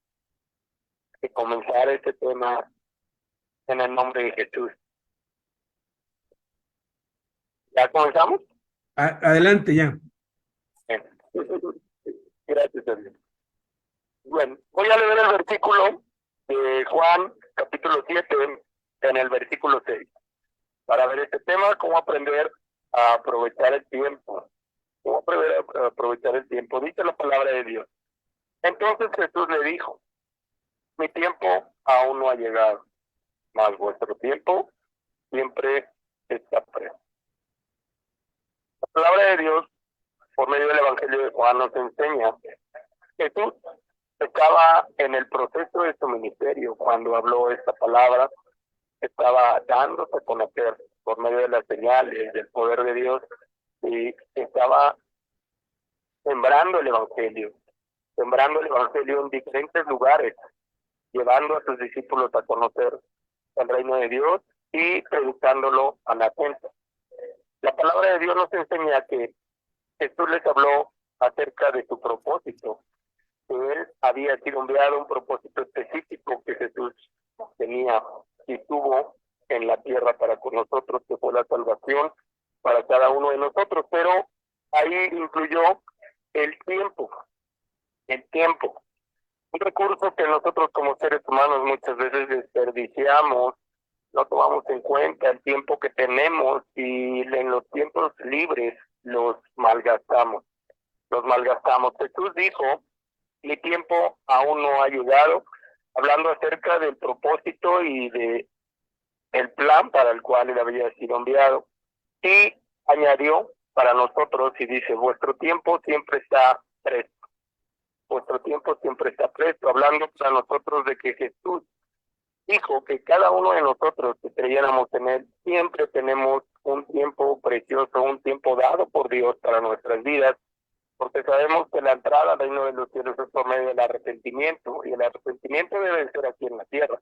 y comenzar este tema en el nombre de Jesús. ¿Ya comenzamos? Adelante ya. Bien. Gracias a Dios. Bueno, voy a leer el versículo de Juan, capítulo 7, en el versículo 6. Para ver este tema, cómo aprender a aprovechar el tiempo. Cómo aprender a aprovechar el tiempo. Dice la palabra de Dios. Entonces Jesús le dijo, mi tiempo aún no ha llegado, mas vuestro tiempo siempre está presto. La palabra de Dios, por medio del Evangelio de Juan, nos enseña que Jesús estaba en el proceso de su ministerio cuando habló esta palabra, estaba dándose a conocer por medio de las señales del poder de Dios y estaba sembrando el Evangelio en diferentes lugares, llevando a sus discípulos a conocer el reino de Dios y predicándolo a la gente. La palabra de Dios nos enseña que Jesús les habló acerca de su propósito, que él había sido enviado, un propósito específico que Jesús tenía y tuvo en la tierra para con nosotros, que fue la salvación para cada uno de nosotros, pero ahí incluyó el tiempo, un recurso que nosotros como seres humanos muchas veces desperdiciamos, no tomamos en cuenta el tiempo que tenemos y en los tiempos libres los malgastamos. Jesús dijo, mi tiempo aún no ha llegado, hablando acerca del propósito y de el plan para el cual él había sido enviado. Y añadió para nosotros y dice, vuestro tiempo siempre está presto. Vuestro tiempo siempre está presto, hablando para nosotros de que Jesús dijo que cada uno de nosotros que creyéramos en él, siempre tenemos un tiempo precioso, un tiempo dado por Dios para nuestras vidas, porque sabemos que la entrada al reino de los cielos es por medio del arrepentimiento, y el arrepentimiento debe ser aquí en la tierra,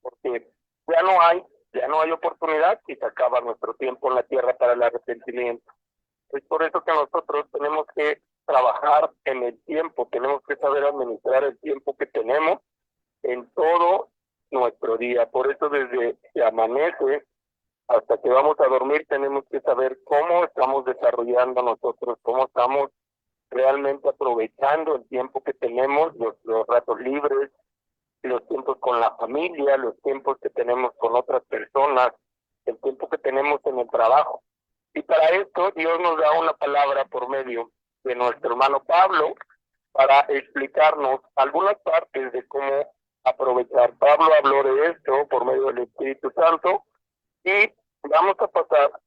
porque ya no hay oportunidad y se acaba nuestro tiempo en la tierra para el arrepentimiento. Es por eso que nosotros tenemos que trabajar en el tiempo, tenemos que saber administrar el tiempo que tenemos en todo nuestro día. Por eso desde que amanece hasta que vamos a dormir tenemos que saber cómo estamos desarrollando nosotros, cómo estamos realmente aprovechando el tiempo que tenemos, los ratos libres, los tiempos con la familia, los tiempos que tenemos con otras personas, el tiempo que tenemos en el trabajo. Y para esto Dios nos da una palabra por medio de nuestro hermano Pablo para explicarnos algunas partes de cómo aprovechar. Pablo habló de esto por medio del Espíritu Santo y vamos a pasar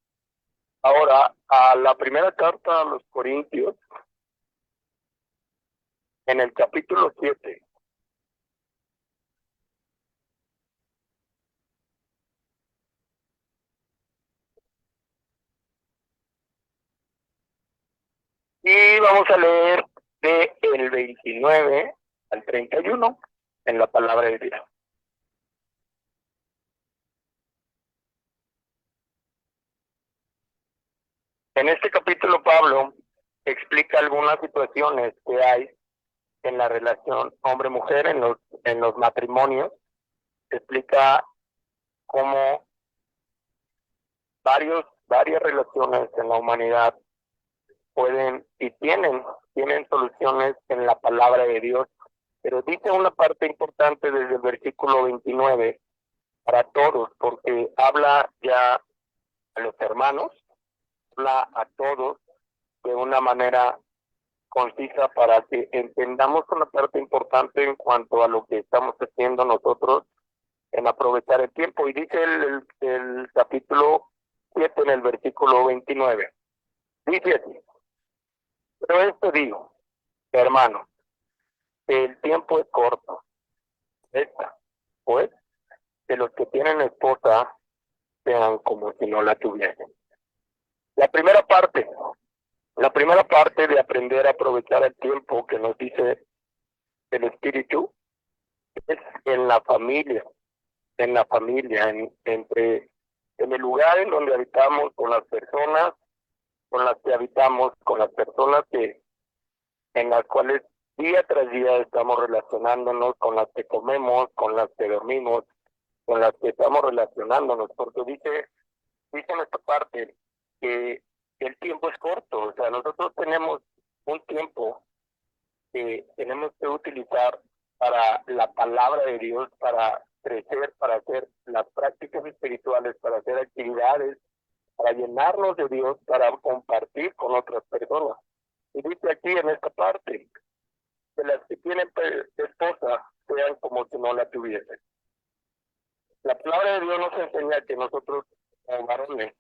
ahora a la primera carta a los Corintios, en el capítulo 7. Y vamos a leer del 29 al 31 en la palabra de Dios. En este capítulo Pablo explica algunas situaciones que hay en la relación hombre-mujer, en los matrimonios. Explica cómo varias relaciones en la humanidad pueden y tienen soluciones en la palabra de Dios, pero dice una parte importante desde el versículo 29 para todos, porque habla ya a los hermanos, habla a todos de una manera concisa para que entendamos una parte importante en cuanto a lo que estamos haciendo nosotros en aprovechar el tiempo. Y dice el capítulo 7 en el versículo 29, dice así: pero esto digo, hermanos, que el tiempo es corto. Pues, que los que tienen esposa sean como si no la tuviesen. La primera parte de aprender a aprovechar el tiempo que nos dice el Espíritu es en la familia, en el lugar en donde habitamos, con las personas con las que habitamos, con las personas en las cuales día tras día estamos relacionándonos, con las que comemos, con las que dormimos, con las que estamos relacionándonos, porque dice en esta parte que el tiempo es corto, o sea, nosotros tenemos un tiempo que tenemos que utilizar para la palabra de Dios, para crecer, para hacer las prácticas espirituales, para hacer actividades, para llenarnos de Dios, para compartir con otras personas. Y dice aquí en esta parte, que las que tienen esposa sean como si no la tuviesen. La palabra de Dios nos enseña que nosotros, como varones,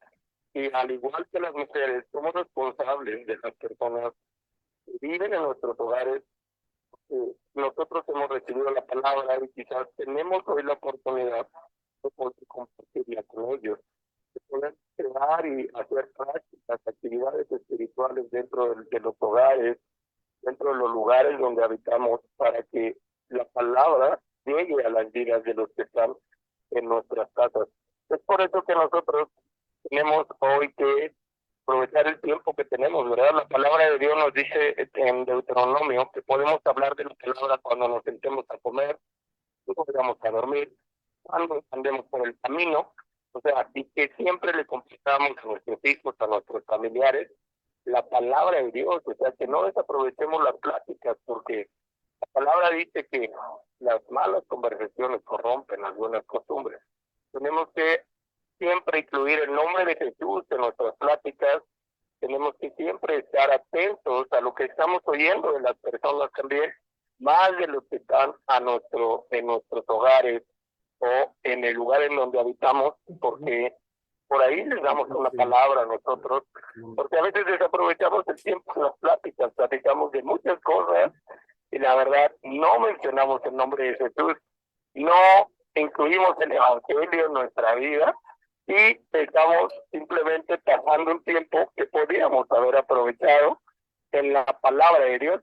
y al igual que las mujeres, somos responsables de las personas que viven en nuestros hogares. Nosotros hemos recibido la palabra y quizás tenemos hoy la oportunidad de poder compartirla con ellos, de poder crear y hacer prácticas, actividades espirituales dentro de los hogares, dentro de los lugares donde habitamos, para que la palabra llegue a las vidas de los que están en nuestras casas. Es por eso que nosotros tenemos hoy que aprovechar el tiempo que tenemos, ¿verdad? La palabra de Dios nos dice en Deuteronomio que podemos hablar de la palabra cuando nos sentemos a comer, cuando vayamos a dormir, cuando andemos por el camino, o sea, y que siempre le compartamos a nuestros hijos, a nuestros familiares, la palabra de Dios, o sea, que no desaprovechemos las pláticas, porque la palabra dice que las malas conversaciones corrompen las buenas costumbres. Tenemos que siempre incluir el nombre de Jesús en nuestras pláticas, tenemos que siempre estar atentos a lo que estamos oyendo de las personas también, más de los que están en nuestros hogares o en el lugar en donde habitamos, porque por ahí les damos una palabra a nosotros, porque a veces desaprovechamos el tiempo en las pláticas, platicamos de muchas cosas y la verdad no mencionamos el nombre de Jesús, no incluimos el Evangelio en nuestra vida y estamos simplemente pasando un tiempo que podríamos haber aprovechado en la palabra de Dios.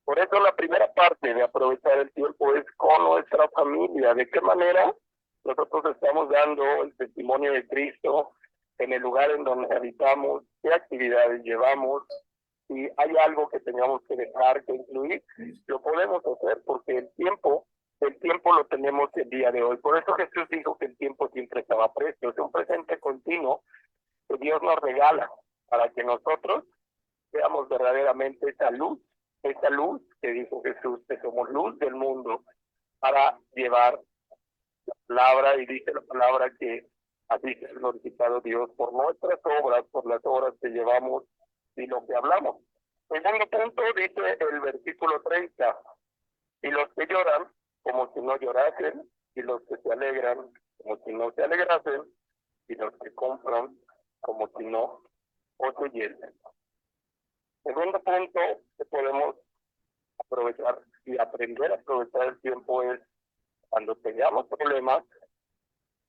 Por eso la primera parte de aprovechar el tiempo es con nuestra familia. ¿De qué manera nosotros estamos dando el testimonio de Cristo en el lugar en donde habitamos? ¿Qué actividades llevamos? Si hay algo que tengamos que dejar, que incluir, lo podemos hacer porque el tiempo lo tenemos el día de hoy. Por eso Jesús dijo que el tiempo siempre estaba a precio. Es un presente continuo que Dios nos regala para que nosotros seamos verdaderamente esa luz que dijo Jesús, que somos luz del mundo para llevar la palabra, y dice la palabra que así se ha glorificado Dios por nuestras obras, por las obras que llevamos y lo que hablamos. Segundo punto, dice el versículo 30, y los que lloran como si no llorasen, y los que se alegran como si no se alegrasen, y los que compran como si no poseyesen. Segundo punto que podemos aprovechar y aprender a aprovechar el tiempo es cuando tengamos problemas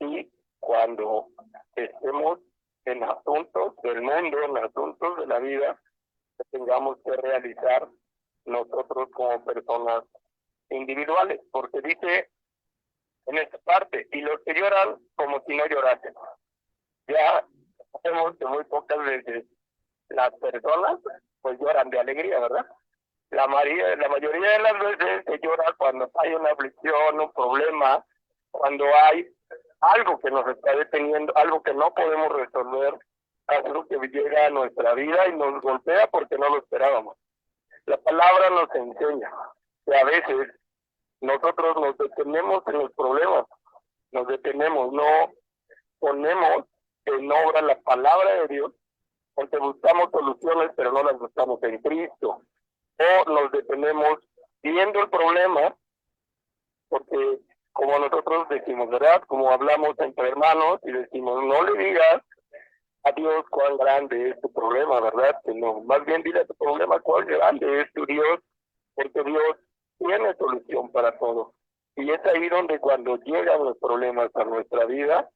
y cuando estemos en asuntos del mundo, en asuntos de la vida, que tengamos que realizar nosotros como personas individuales, porque dice en esta parte, y los que lloran como si no llorasen. Ya sabemos que muy pocas veces las personas pues lloran de alegría, ¿verdad? La mayoría de las veces se llora cuando hay una aflicción, un problema, cuando hay algo que nos está deteniendo, algo que no podemos resolver, algo que llega a nuestra vida y nos golpea porque no lo esperábamos. La palabra nos enseña que a veces nosotros nos detenemos en los problemas, nos detenemos, no ponemos en obra la palabra de Dios, porque buscamos soluciones pero no las buscamos en Cristo, o nos detenemos viendo el problema, porque como nosotros decimos, ¿verdad? Como hablamos entre hermanos y decimos, no le digas a Dios cuán grande es tu problema, ¿verdad? Que no, más bien dile a tu problema cuán grande es tu Dios, porque Dios tiene solución para todo. Y es ahí donde cuando llegan los problemas a nuestra vida,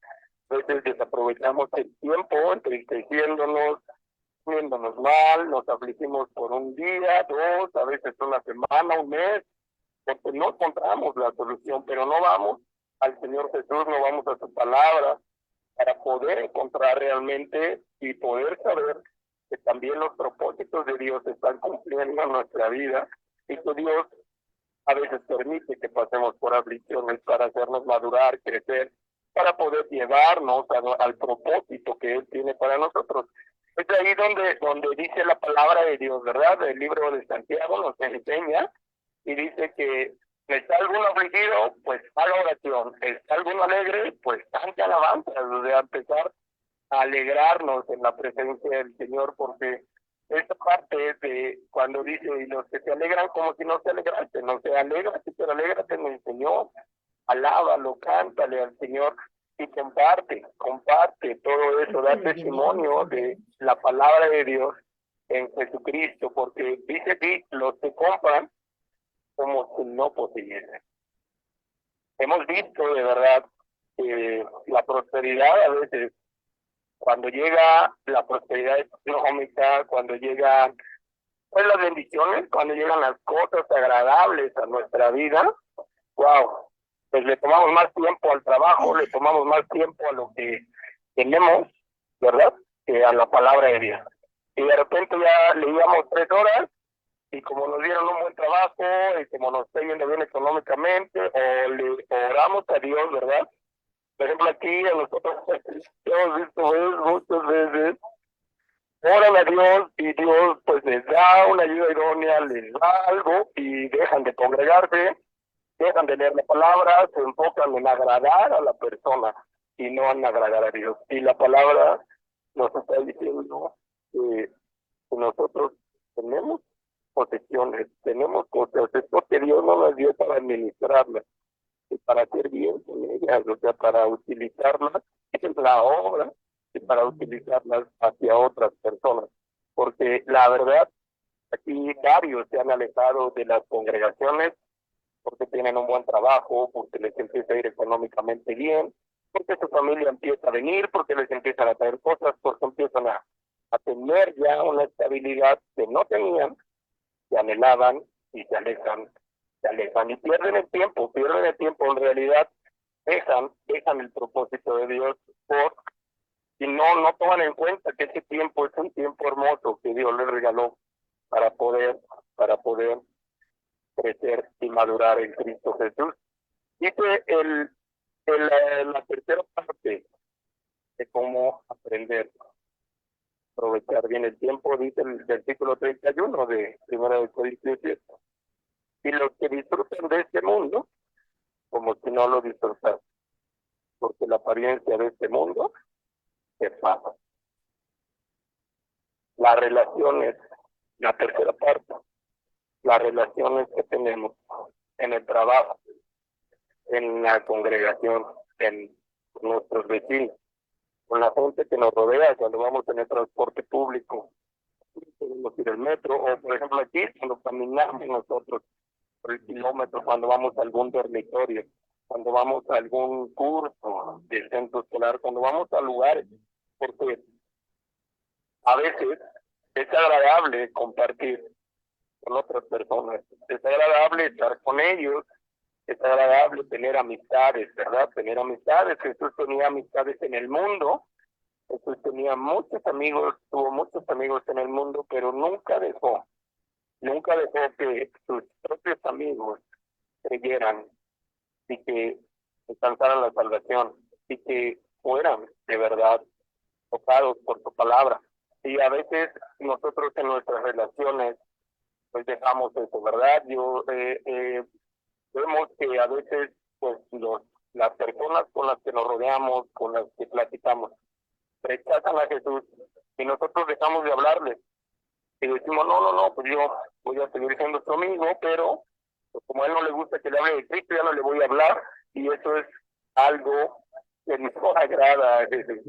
a veces desaprovechamos el tiempo entristeciéndonos, viéndonos mal, nos afligimos por un día, dos, a veces una semana, un mes, porque no encontramos la solución, pero no vamos al Señor Jesús, no vamos a su palabra, para poder encontrar realmente y poder saber que también los propósitos de Dios se están cumpliendo en nuestra vida y que Dios a veces permite que pasemos por aflicciones para hacernos madurar, crecer, para poder llevarnos al propósito que Él tiene para nosotros. Es ahí donde dice la palabra de Dios, ¿verdad? El libro de Santiago nos enseña y dice que ¿está alguno afligido? Pues haga oración. ¿Está alguno alegre? Pues cante alabanzas. O sea, empezar a alegrarnos en la presencia del Señor, porque esta parte es de cuando dice, y los que se alegran como si no se alegrasen, no se alégrate, pero alégrate en el Señor, alábalo, cántale al Señor y comparte todo eso, da testimonio de la palabra de Dios en Jesucristo, porque dice aquí, los que compran como si no poseyesen. Hemos visto de verdad la prosperidad a veces, cuando llega la prosperidad económica, cuando llegan pues las bendiciones, cuando llegan las cosas agradables a nuestra vida, wow, pues le tomamos más tiempo al trabajo, le tomamos más tiempo a lo que tenemos, ¿verdad? Que a la palabra de Dios. y de repente ya leíamos 3 horas, y como nos dieron un buen trabajo, y como nos está yendo bien económicamente, o le oramos a Dios, ¿verdad? Por ejemplo, aquí a nosotros hemos visto muchas veces, oran a Dios y Dios pues les da una ayuda idónea, les da algo y dejan de congregarse, dejan de leer la palabra, se enfocan en agradar a la persona y no en agradar a Dios. Y la palabra nos está diciendo que nosotros tenemos posesiones, tenemos cosas, es porque Dios no nos dio para administrarlas y para hacer bien con ellas, o sea, para utilizarlas en la obra y para utilizarlas hacia otras personas. Porque la verdad, aquí varios se han alejado de las congregaciones porque tienen un buen trabajo, porque les empieza a ir económicamente bien, porque su familia empieza a venir, porque les empiezan a traer cosas, porque empiezan a tener ya una estabilidad que no tenían, que anhelaban y se alejan y pierden el tiempo en realidad, dejan el propósito de Dios y no toman en cuenta que ese tiempo es un tiempo hermoso que Dios les regaló para poder crecer y madurar en Cristo Jesús. Dice la tercera parte de cómo aprender a aprovechar bien el tiempo, dice el versículo 31 de 1 Corintios 7. Y los que disfrutan de este mundo, como si no lo disfrutan, porque la apariencia de este mundo se pasa. Las relaciones, la tercera parte, las relaciones que tenemos en el trabajo, en la congregación, en nuestros vecinos, con la gente que nos rodea cuando vamos en el transporte público, podemos ir al metro, o por ejemplo aquí, cuando caminamos nosotros por el kilómetro, cuando vamos a algún dormitorio, cuando vamos a algún curso del centro escolar, cuando vamos a lugares, porque a veces es agradable compartir con otras personas, es agradable estar con ellos, es agradable tener amistades, ¿verdad? Tener amistades. Jesús tenía amistades en el mundo, Jesús tenía muchos amigos, tuvo muchos amigos en el mundo, pero nunca dejó que sus propios amigos creyeran y que alcanzaran la salvación y que fueran de verdad tocados por su palabra. Y a veces nosotros en nuestras relaciones pues dejamos eso, ¿verdad? Vemos que a veces pues las personas con las que nos rodeamos, con las que platicamos, rechazan a Jesús y nosotros dejamos de hablarles y decimos, no, pues yo voy a seguir siendo su amigo, pero pues como a él no le gusta que le hable de Cristo, ya no le voy a hablar, y eso es algo que no agrada a Jesús,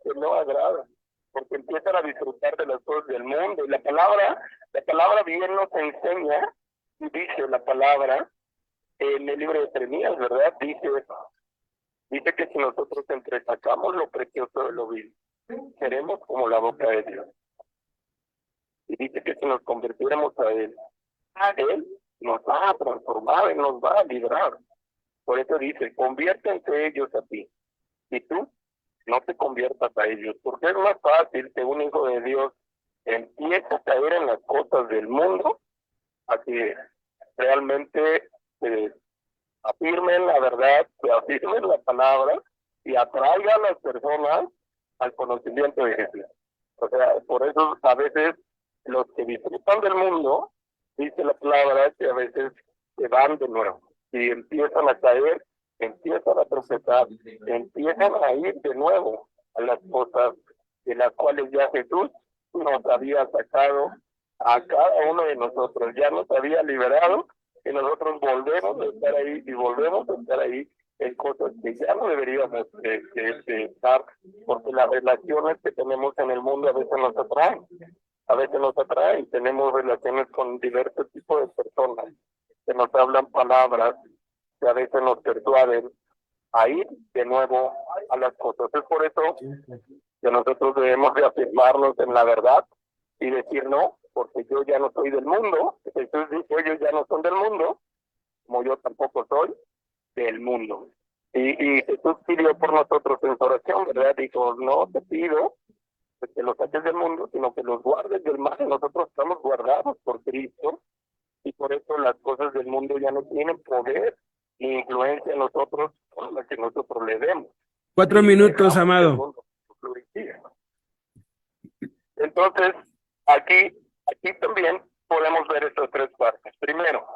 que no agrada, porque empiezan a disfrutar de las cosas del mundo, y la palabra bien nos enseña, y dice la palabra, en el libro de Jeremías, ¿verdad? Dice que si nosotros entresacamos lo precioso de lo vil, seremos como la boca de Dios. Y dice que si nos convirtiéramos a Él nos va a transformar, Él nos va a librar. Por eso dice, conviértense ellos a ti, y tú no te conviertas a ellos, porque es más fácil que un hijo de Dios empiece a caer en las cosas del mundo, a que realmente afirmen la verdad, que afirmen la palabra y atraigan a las personas al conocimiento de Jesús. O sea, por eso a veces los que disfrutan del mundo, dice la palabra, que a veces se van de nuevo y empiezan a caer, empiezan a tropezar, empiezan a ir de nuevo a las cosas de las cuales ya Jesús nos había sacado a cada uno de nosotros, ya nos había liberado, y nosotros volvemos a estar ahí y volvemos a estar ahí en cosas que ya no deberíamos estar, porque las relaciones que tenemos en el mundo a veces nos atraen, tenemos relaciones con diversos tipos de personas que nos hablan palabras que a veces nos persuaden a ir de nuevo a las cosas. Es por eso que nosotros debemos de afirmarnos en la verdad y decir no, porque yo ya no soy del mundo. Jesús dijo, ellos ya no son del mundo, como yo tampoco soy del mundo. Y Jesús pidió por nosotros en su oración, ¿verdad? Dijo, no te pido pues, que los saques del mundo, sino que los guardes del mal. Nosotros estamos guardados por Cristo y por eso las cosas del mundo ya no tienen poder ni influencia en nosotros por las que nosotros le demos. 4 minutos, amado. Entonces, aquí también podemos ver estas tres partes. Primero,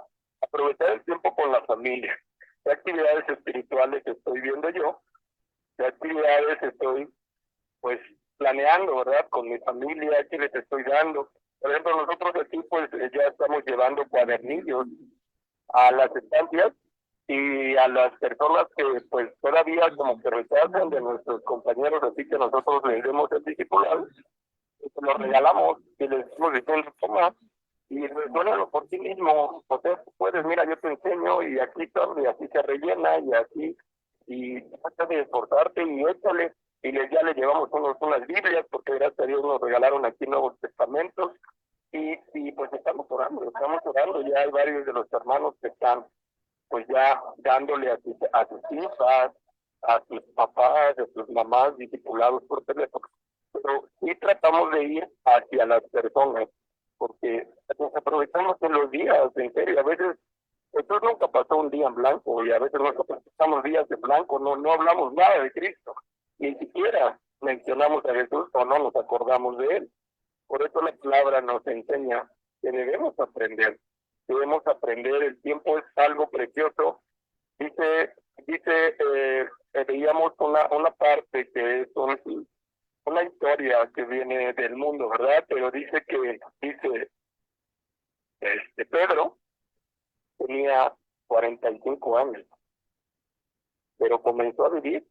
aprovechar el tiempo con la familia. ¿Qué actividades espirituales estoy viendo yo? ¿Qué actividades estoy, pues, planeando, verdad? Con mi familia, ¿qué les estoy dando? Por ejemplo, nosotros aquí, pues, ya estamos llevando cuadernillos a las estancias y a las personas que, pues, todavía como que rechazan de nuestros compañeros, así que nosotros les demos el discipulado, y se los regalamos y les estamos diciendo, toma, y resuélvelo por ti mismo. O sea, puedes, mira, yo te enseño y aquí está, y así se rellena y aquí, y trata de esforzarte y échale. Y ya le llevamos unas Biblias, porque gracias a Dios nos regalaron aquí Nuevos Testamentos. Y pues estamos orando. Ya hay varios de los hermanos que están pues ya dándole a sus hijas, a sus papás, a sus mamás, discipulados por teléfono. Pero sí tratamos de ir hacia las personas, porque nos aprovechamos en los días, en serio. A veces, esto nunca pasó un día en blanco, y a veces nosotros pasamos días de blanco, no hablamos nada de Cristo, ni siquiera mencionamos a Jesús o no nos acordamos de Él. Por eso la palabra nos enseña que debemos aprender, el tiempo es algo precioso. Veíamos una parte que es una historia que viene del mundo, ¿verdad? Pero dice Pedro tenía 45 años, pero comenzó a vivir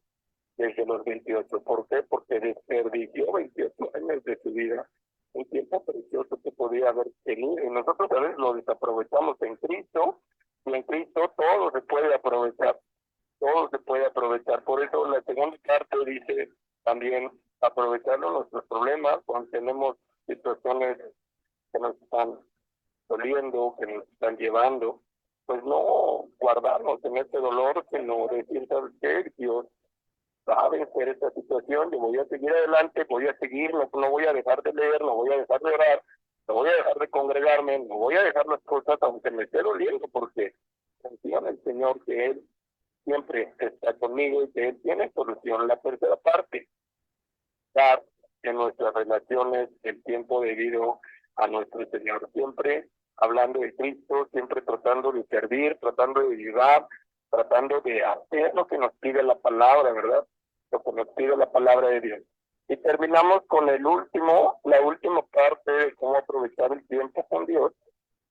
desde los 28. ¿Por qué? Porque desperdició 28 años de su vida, un tiempo precioso que podía haber tenido. Y nosotros a veces lo desaprovechamos en Cristo, y en Cristo todo se puede aprovechar. Por eso la segunda parte dice también aprovecharlo nuestros problemas cuando tenemos situaciones que nos están doliendo, que nos están llevando, pues no guardarnos en este dolor, sino decir, ¿sabes qué? Dios va a vencer esta situación, yo voy a seguir adelante, voy a seguir, no voy a dejar de leer, no voy a dejar de orar, no voy a dejar de congregarme, no voy a dejar las cosas aunque me esté doliendo, porque confío en el Señor que Él siempre está conmigo y que Él tiene solución. La tercera parte, dar en nuestras relaciones el tiempo debido a nuestro Señor, siempre hablando de Cristo, siempre tratando de servir, tratando de ayudar, tratando de hacer lo que nos pide la palabra, ¿verdad? Lo que nos pide la palabra de Dios. Y terminamos con la última parte de cómo aprovechar el tiempo con Dios,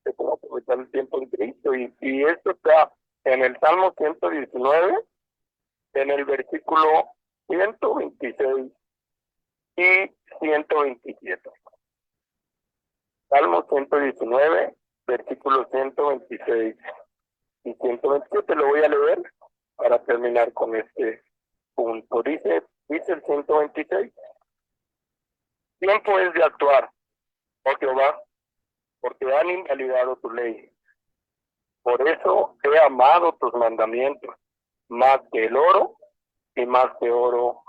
de cómo aprovechar el tiempo en Cristo. Y esto está en el Salmo 119, en el versículo 126 y 127. Salmo 119, versículos 126 y 127, lo voy a leer para terminar con este punto. Dice el 126, tiempo es de actuar, oh Jehová, porque han invalidado tu ley. Por eso he amado tus mandamientos, más que el oro y más que oro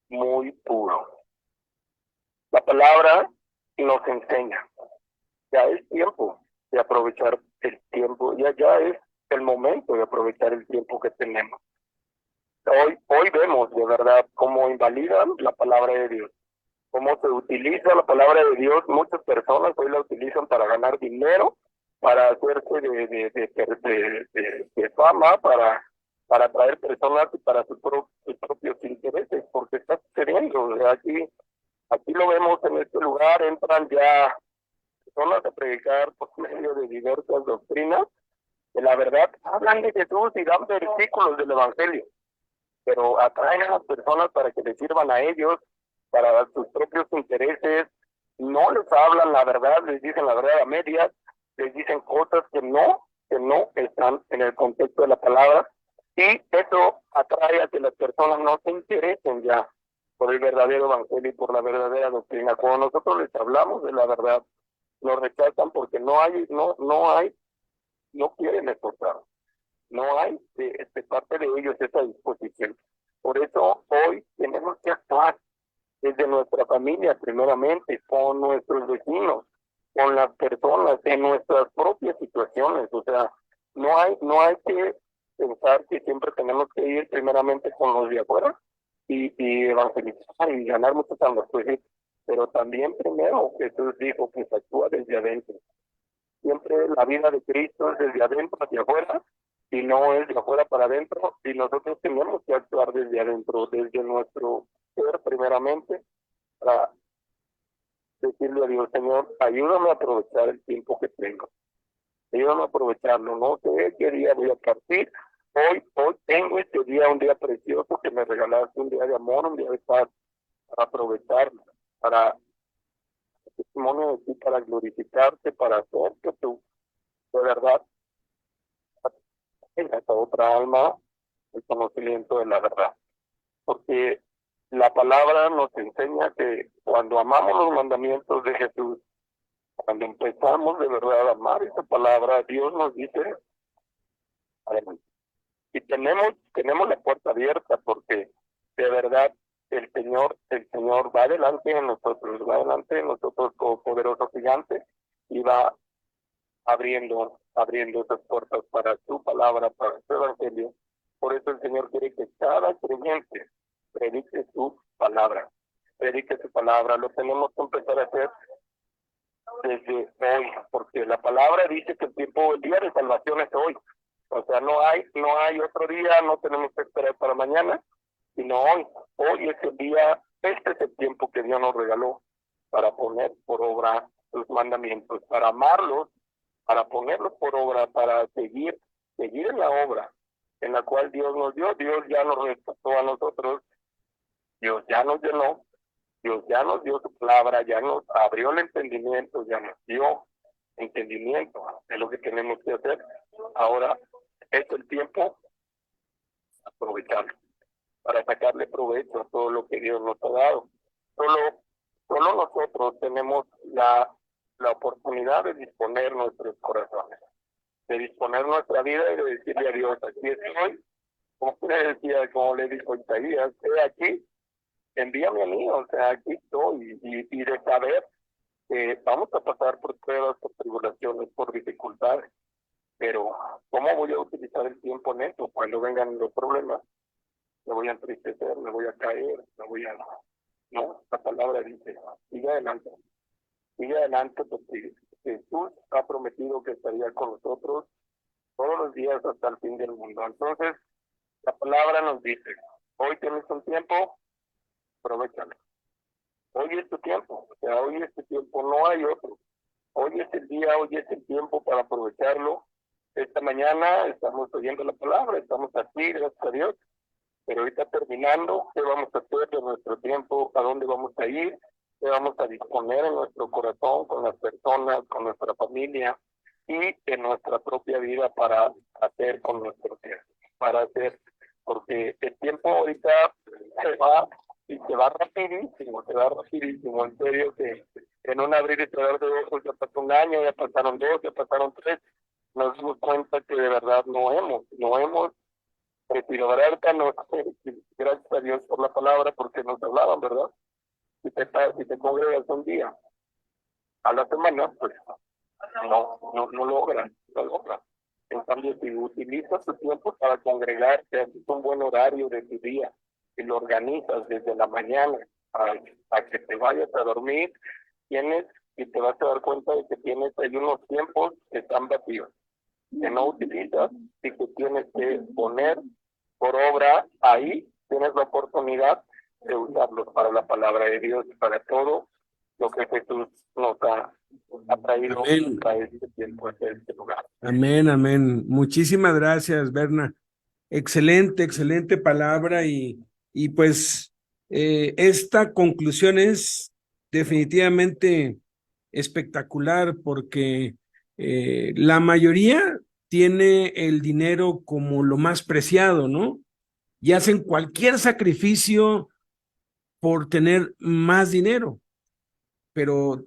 muy puro. La palabra nos enseña, ya es tiempo de aprovechar el tiempo, ya es el momento de aprovechar el tiempo que tenemos. Hoy vemos de verdad cómo invalidan la palabra de Dios, cómo se utiliza la palabra de Dios. Muchas personas hoy la utilizan para ganar dinero, para hacerse de fama, para atraer personas y para sus propios intereses, porque está sucediendo. O sea, aquí lo vemos en este lugar, entran ya personas a predicar por medio de diversas doctrinas, que la verdad hablan de Jesús y dan versículos del Evangelio, pero atraen a las personas para que les sirvan a ellos, para sus propios intereses. No les hablan la verdad, les dicen la verdad a medias, les dicen cosas que no están en el contexto de la palabra, y eso atrae a que las personas no se interesen ya por el verdadero evangelio y por la verdadera doctrina. Cuando nosotros les hablamos de la verdad, nos rechazan porque no quieren esforzar, no hay de parte de ellos esa disposición. Por eso hoy tenemos que actuar, desde nuestra familia primeramente, con nuestros vecinos, con las personas, en nuestras propias situaciones. O sea, no hay que pensar que siempre tenemos que ir primeramente con los de afuera y evangelizar y ganar muchos almas, pues sí, pero también primero Jesús dijo que se actúa desde adentro. Siempre la vida de Cristo es desde adentro hacia afuera y no es de afuera para adentro, y nosotros tenemos que actuar desde adentro, desde nuestro ser primeramente, para decirle a Dios: Señor, ayúdame a aprovechar el tiempo que tengo, ayúdame a aprovecharlo. No sé qué día voy a partir. Hoy tengo este día, un día precioso que me regalaste, un día de amor, un día de paz, para aprovecharlo, para testimonio de ti, para glorificarte, para hacer que tú, de verdad, tengas a otra alma el conocimiento de la verdad. Porque la palabra nos enseña que cuando amamos los mandamientos de Jesús, cuando empezamos de verdad a amar esa palabra, Dios nos dice, adelante. Y tenemos la puerta abierta, porque de verdad el Señor va delante de nosotros como poderoso gigante, y va abriendo esas puertas para su palabra, para su evangelio. Por eso el Señor quiere que cada creyente predique su palabra. Lo tenemos que empezar a hacer desde hoy, porque la palabra dice que el día de salvación es hoy. O sea, no hay otro día, no tenemos que esperar para mañana, sino hoy. Hoy es el día, este es el tiempo que Dios nos regaló para poner por obra sus mandamientos, para amarlos, para ponerlos por obra, para seguir en la obra en la cual Dios nos dio. Dios ya nos rescató a nosotros, Dios ya nos llenó, Dios ya nos dio su palabra, ya nos abrió el entendimiento, ya nos dio entendimiento de lo que tenemos que hacer. Ahora es el tiempo de aprovecharlo, para sacarle provecho a todo lo que Dios nos ha dado. Solo nosotros tenemos la oportunidad de disponer nuestros corazones, de disponer nuestra vida y de decirle a Dios: aquí estoy, como le dijo Isaías, estoy aquí, envíame a mí. O sea, aquí estoy, y de saber que vamos a pasar por pruebas, por tribulaciones, por dificultades, pero ¿cómo voy a utilizar el tiempo en eso? Cuando vengan los problemas, me voy a entristecer, me voy a caer, no, la palabra dice: sigue adelante, porque Jesús ha prometido que estaría con nosotros todos los días hasta el fin del mundo. Entonces, la palabra nos dice: hoy tienes un tiempo, aprovéchalo. Hoy es tu tiempo, o sea, hoy es tu tiempo, no hay otro. Hoy es el día, hoy es el tiempo para aprovecharlo. Esta mañana estamos oyendo la palabra, estamos aquí, gracias a Dios, pero ahorita terminando, ¿qué vamos a hacer de nuestro tiempo? ¿A dónde vamos a ir? ¿Qué vamos a disponer en nuestro corazón, con las personas, con nuestra familia y en nuestra propia vida para hacer con nuestro ser? Para hacer, porque el tiempo ahorita se va rapidísimo, en serio, que en un abrir y cerrar de ojos ya pasó un año, ya pasaron 2, ya pasaron 3, nos dimos cuenta que de verdad no hemos recibido ahorita, gracias a Dios por la palabra, porque nos hablaban, ¿verdad? Si te congregas un día a la semana, pues no logras. En cambio, si utilizas tu tiempo para congregarte, haces un buen horario de tu día y lo organizas desde la mañana a que te vayas a dormir, y te vas a dar cuenta de que hay unos tiempos que están vacíos, que no utilizas, y que tienes que poner por obra. Ahí tienes la oportunidad de usarlos para la palabra de Dios y para todo lo que Jesús nos ha traído a este tiempo, a este lugar. Amén. Muchísimas gracias, Berna. Excelente palabra, y pues esta conclusión es definitivamente espectacular, porque la mayoría tiene el dinero como lo más preciado, ¿no? Y hacen cualquier sacrificio por tener más dinero, pero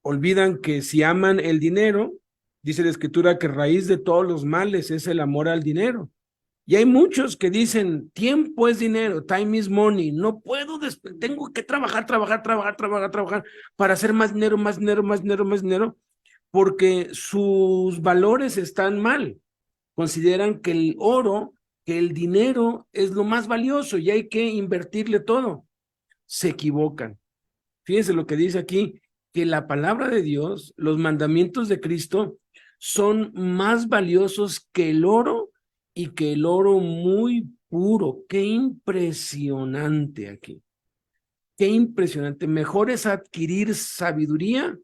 olvidan que si aman el dinero, dice la Escritura que raíz de todos los males es el amor al dinero. Y hay muchos que dicen, tiempo es dinero, time is money, no puedo, tengo que trabajar para hacer más dinero, más dinero, más dinero, más dinero, porque sus valores están mal. Consideran que el oro, que el dinero es lo más valioso y hay que invertirle todo. Se equivocan. Fíjense lo que dice aquí, que la palabra de Dios, los mandamientos de Cristo, son más valiosos que el oro y que el oro muy puro. Qué impresionante aquí. Qué impresionante. Mejor es adquirir sabiduría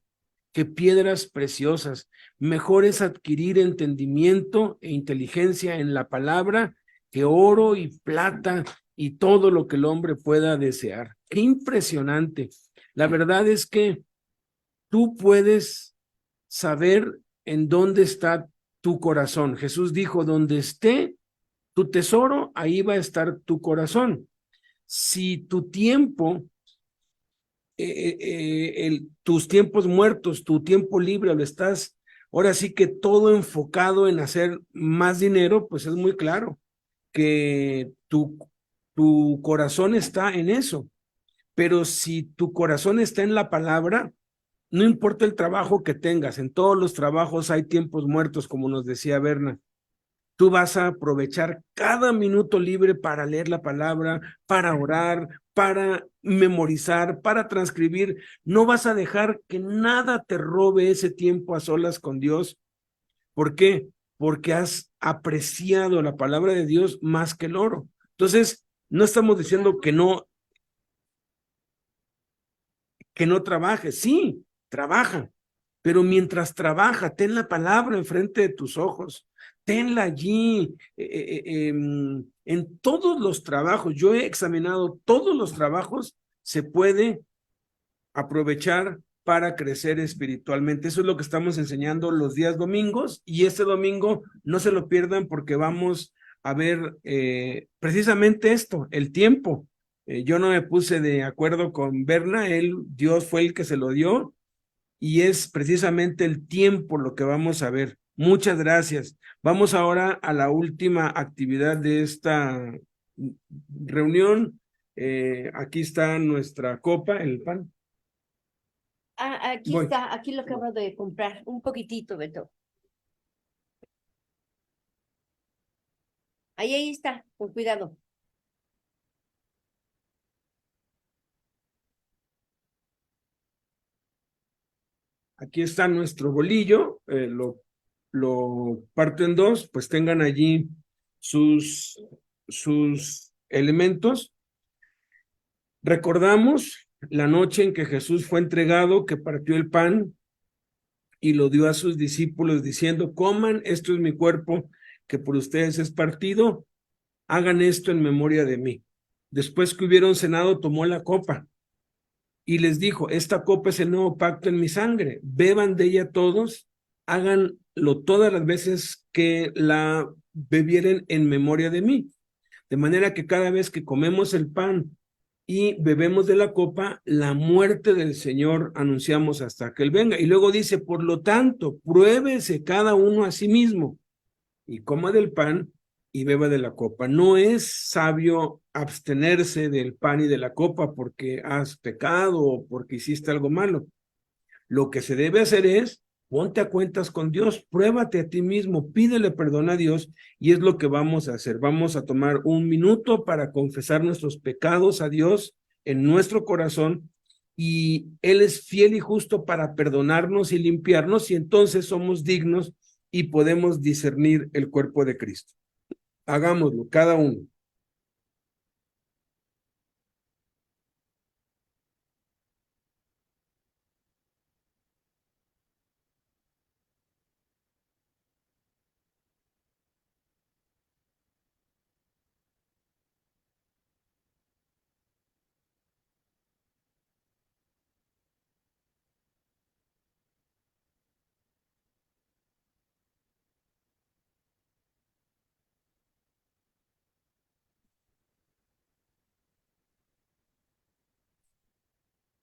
que piedras preciosas. Mejor es adquirir entendimiento e inteligencia en la palabra que oro y plata y todo lo que el hombre pueda desear. Qué impresionante. La verdad es que tú puedes saber en dónde está tu corazón. Jesús dijo, donde esté tu tesoro, ahí va a estar tu corazón. Si tu tiempo, tus tiempos muertos, tu tiempo libre, lo estás, ahora sí que todo enfocado en hacer más dinero, pues es muy claro que tu corazón está en eso. Pero si tu corazón está en la palabra, no importa el trabajo que tengas, en todos los trabajos hay tiempos muertos, como nos decía Berna. Tú vas a aprovechar cada minuto libre para leer la palabra, para orar, para memorizar, para transcribir. No vas a dejar que nada te robe ese tiempo a solas con Dios. ¿Por qué? Porque has apreciado la palabra de Dios más que el oro. Entonces, no estamos diciendo que no trabajes. Sí, trabaja, pero mientras trabaja, ten la palabra enfrente de tus ojos, tenla allí, en todos los trabajos. Yo he examinado todos los trabajos, se puede aprovechar para crecer espiritualmente. Eso es lo que estamos enseñando los días domingos, y este domingo no se lo pierdan porque vamos a ver precisamente esto, el tiempo. Yo no me puse de acuerdo con Berna, Dios fue el que se lo dio, y es precisamente el tiempo lo que vamos a ver. Muchas gracias. Vamos ahora a la última actividad de esta reunión. Aquí está nuestra copa, el pan. Aquí Voy. está, aquí lo acabo de comprar, un poquitito, Beto. Ahí está, con cuidado. Aquí está nuestro bolillo, lo parto en dos, pues tengan allí sus elementos. Recordamos la noche en que Jesús fue entregado, que partió el pan y lo dio a sus discípulos diciendo, coman, esto es mi cuerpo que por ustedes es partido, hagan esto en memoria de mí. Después que hubieron cenado, tomó la copa y les dijo, esta copa es el nuevo pacto en mi sangre, beban de ella todos, háganlo todas las veces que la bebieren en memoria de mí. De manera que cada vez que comemos el pan y bebemos de la copa, la muerte del Señor anunciamos hasta que Él venga. Y luego dice, por lo tanto, pruébese cada uno a sí mismo y coma del pan y beba de la copa. No es sabio abstenerse del pan y de la copa porque has pecado o porque hiciste algo malo. Lo que se debe hacer es, ponte a cuentas con Dios, pruébate a ti mismo, pídele perdón a Dios, y es lo que vamos a hacer. Vamos a tomar un minuto para confesar nuestros pecados a Dios en nuestro corazón, y Él es fiel y justo para perdonarnos y limpiarnos, y entonces somos dignos y podemos discernir el cuerpo de Cristo. Hagámoslo, cada uno.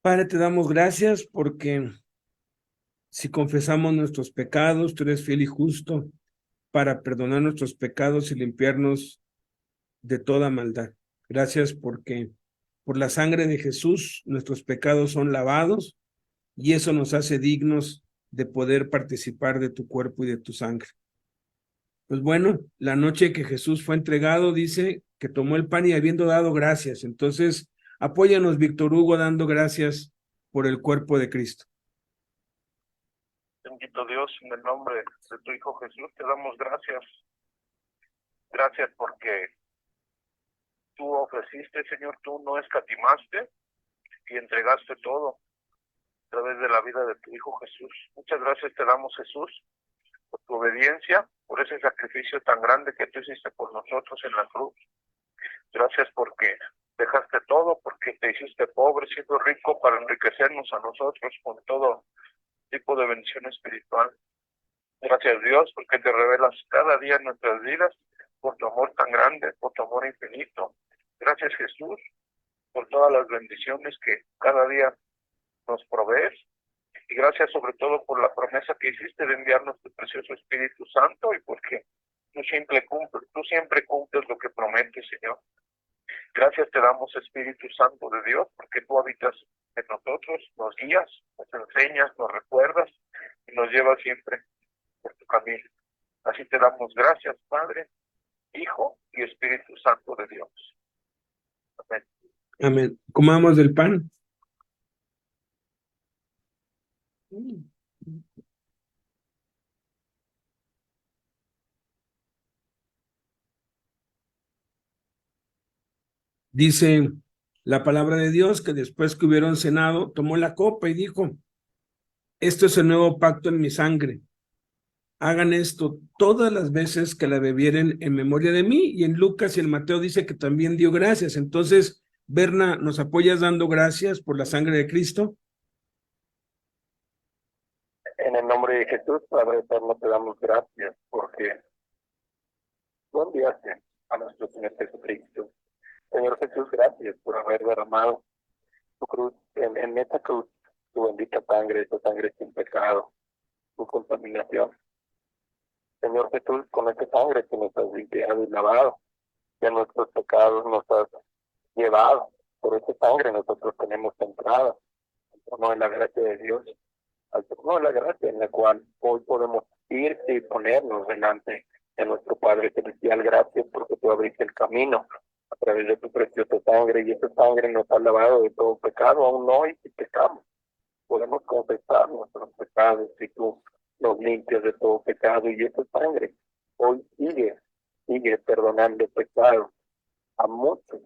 Padre, te damos gracias porque si confesamos nuestros pecados, tú eres fiel y justo para perdonar nuestros pecados y limpiarnos de toda maldad. Gracias porque por la sangre de Jesús nuestros pecados son lavados y eso nos hace dignos de poder participar de tu cuerpo y de tu sangre. Pues bueno, la noche que Jesús fue entregado, dice que tomó el pan y habiendo dado gracias. Entonces, apóyanos, Víctor Hugo, dando gracias por el cuerpo de Cristo. Bendito Dios, en el nombre de tu Hijo Jesús, te damos gracias. Gracias porque tú ofreciste, Señor, tú no escatimaste y entregaste todo a través de la vida de tu Hijo Jesús. Muchas gracias te damos, Jesús, por tu obediencia, por ese sacrificio tan grande que tú hiciste por nosotros en la cruz. Gracias porque dejaste todo, porque te hiciste pobre, siendo rico para enriquecernos a nosotros con todo tipo de bendición espiritual. Gracias, Dios, porque te revelas cada día en nuestras vidas por tu amor tan grande, por tu amor infinito. Gracias, Jesús, por todas las bendiciones que cada día nos provees. Y gracias sobre todo por la promesa que hiciste de enviarnos tu precioso Espíritu Santo y porque tú siempre cumples lo que prometes, Señor. Gracias te damos, Espíritu Santo de Dios, porque tú habitas en nosotros, nos guías, nos enseñas, nos recuerdas y nos llevas siempre por tu camino. Así te damos gracias, Padre, Hijo y Espíritu Santo de Dios. Amén. Amén. Comamos del pan. Dice la palabra de Dios que después que hubieron cenado, tomó la copa y dijo, esto es el nuevo pacto en mi sangre. Hagan esto todas las veces que la bebieren en memoria de mí. Y en Lucas y en Mateo dice que también dio gracias. Entonces, Berna, ¿nos apoyas dando gracias por la sangre de Cristo? En el nombre de Jesús, Padre eterno, te damos gracias porque tú enviaste a nuestro Señor Jesucristo. Señor Jesús, gracias por haber derramado tu cruz, en esta cruz, tu bendita sangre, tu sangre sin pecado, tu contaminación. Señor Jesús, con esta sangre que nos has limpiado y lavado, que nuestros pecados nos has llevado. Por esa sangre nosotros tenemos entrada al trono de la gracia de Dios, al trono de la gracia en la cual hoy podemos ir y ponernos delante de nuestro Padre Celestial. Gracias porque tú abriste el camino a través de tu preciosa sangre, y esa sangre nos ha lavado de todo pecado. Aún hoy si pecamos, podemos confesar nuestros pecados y tú nos limpias de todo pecado, y esa sangre hoy sigue perdonando pecados a muchos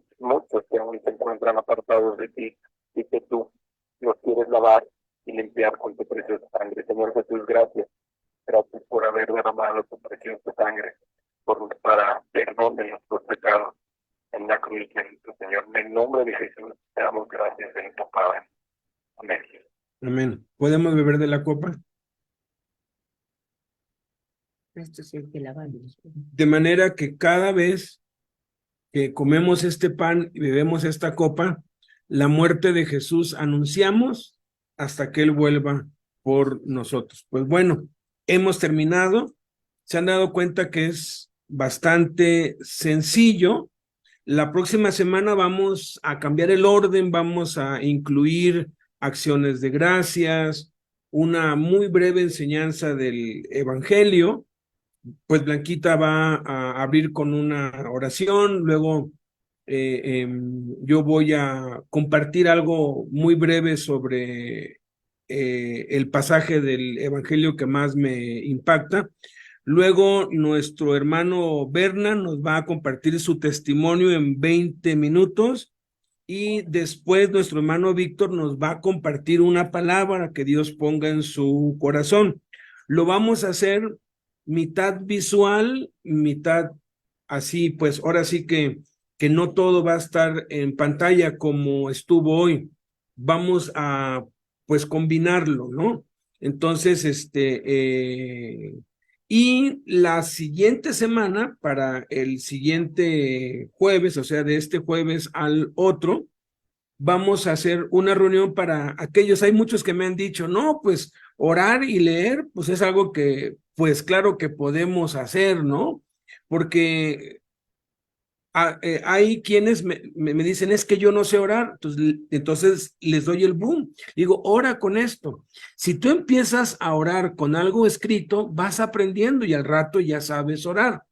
que aún se encuentran apartados de ti, y que tú los quieres lavar y limpiar con tu preciosa sangre. Señor Jesús, gracias por haber derramado tu preciosa sangre para perdón de nuestros pecados en la cruz de Cristo, Señor. En el nombre de Jesús te damos gracias, Bendito Padre. Amén. Amén. ¿Podemos beber de la copa? Esto es el que lavamos. De manera que cada vez que comemos este pan y bebemos esta copa, la muerte de Jesús anunciamos hasta que Él vuelva por nosotros. Pues bueno, hemos terminado. Se han dado cuenta que es bastante sencillo. La próxima semana vamos a cambiar el orden, vamos a incluir acciones de gracias, una muy breve enseñanza del Evangelio. Pues Blanquita va a abrir con una oración, luego yo voy a compartir algo muy breve sobre el pasaje del Evangelio que más me impacta. Luego nuestro hermano Berna nos va a compartir su testimonio en 20 minutos y después nuestro hermano Víctor nos va a compartir una palabra que Dios ponga en su corazón. Lo vamos a hacer mitad visual, mitad así, pues ahora sí que no todo va a estar en pantalla como estuvo hoy. Vamos a pues combinarlo, ¿no? Entonces, y la siguiente semana, para el siguiente jueves, o sea, de este jueves al otro, vamos a hacer una reunión para aquellos, hay muchos que me han dicho, no, pues orar y leer, pues es algo que, pues claro que podemos hacer, ¿no? Porque Hay quienes me dicen, es que yo no sé orar, entonces les doy el boom. Digo, ora con esto. Si tú empiezas a orar con algo escrito, vas aprendiendo y al rato ya sabes orar.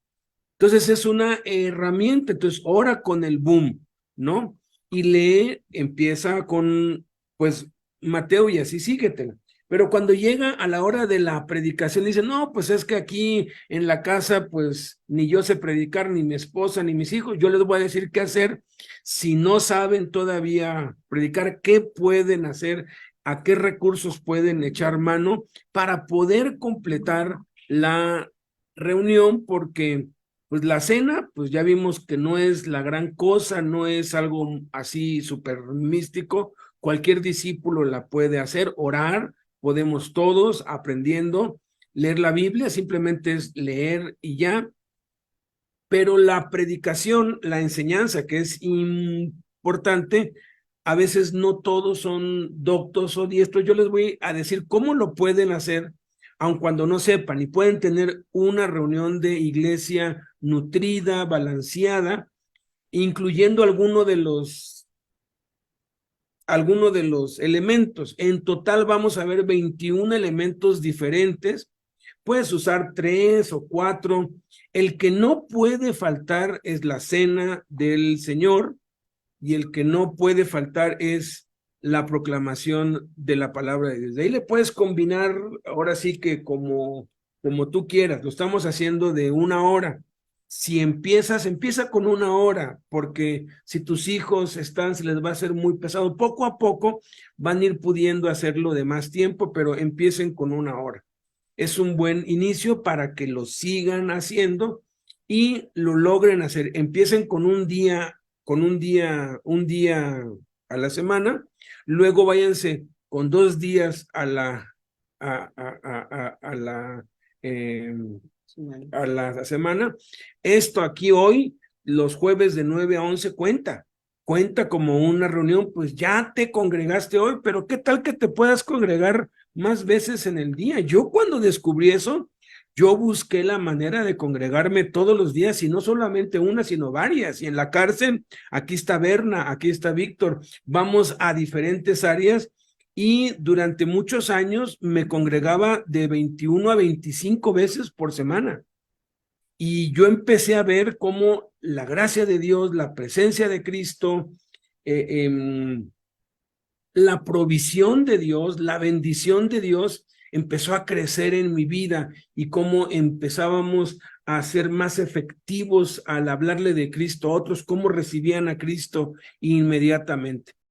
Entonces es una herramienta, entonces ora con el boom, ¿no? Y lee, empieza con, pues, Mateo y así síguetela. Pero cuando llega a la hora de la predicación, dice, no, pues es que aquí en la casa, pues, ni yo sé predicar, ni mi esposa, ni mis hijos, yo les voy a decir qué hacer. Si no saben todavía predicar, ¿qué pueden hacer? ¿A qué recursos pueden echar mano para poder completar la reunión? Porque pues la cena, pues ya vimos que no es la gran cosa, no es algo así súper místico. Cualquier discípulo la puede hacer, orar, podemos todos aprendiendo. Leer la Biblia simplemente es leer y ya. Pero la predicación, la enseñanza, que es importante, a veces no todos son doctos o diestros. Yo les voy a decir cómo lo pueden hacer, aun cuando no sepan, y pueden tener una reunión de iglesia nutrida, balanceada, incluyendo alguno de los elementos. En total vamos a ver 21 elementos diferentes. Puedes usar 3 o 4. El que no puede faltar es la cena del Señor, y el que no puede faltar es la proclamación de la palabra de Dios. De ahí le puedes combinar, ahora sí que como tú quieras. Lo estamos haciendo de 1 hora. Si empieza con 1 hora, porque si tus hijos se les va a hacer muy pesado. Poco a poco van a ir pudiendo hacerlo de más tiempo, pero empiecen con 1 hora. Es un buen inicio para que lo sigan haciendo y lo logren hacer. Empiecen con un día a la semana, luego váyanse con 2 días a la semana. Esto aquí hoy, los jueves de 9 a 11 cuenta como una reunión. Pues ya te congregaste hoy, pero ¿qué tal que te puedas congregar más veces en el día? Yo cuando descubrí eso, yo busqué la manera de congregarme todos los días, y no solamente una, sino varias. Y en la cárcel, aquí está Berna, aquí está Víctor, vamos a diferentes áreas, y durante muchos años me congregaba de 21 a 25 veces por semana. Y yo empecé a ver cómo la gracia de Dios, la presencia de Cristo, la provisión de Dios, la bendición de Dios empezó a crecer en mi vida, y cómo empezábamos a ser más efectivos al hablarle de Cristo a otros, cómo recibían a Cristo inmediatamente.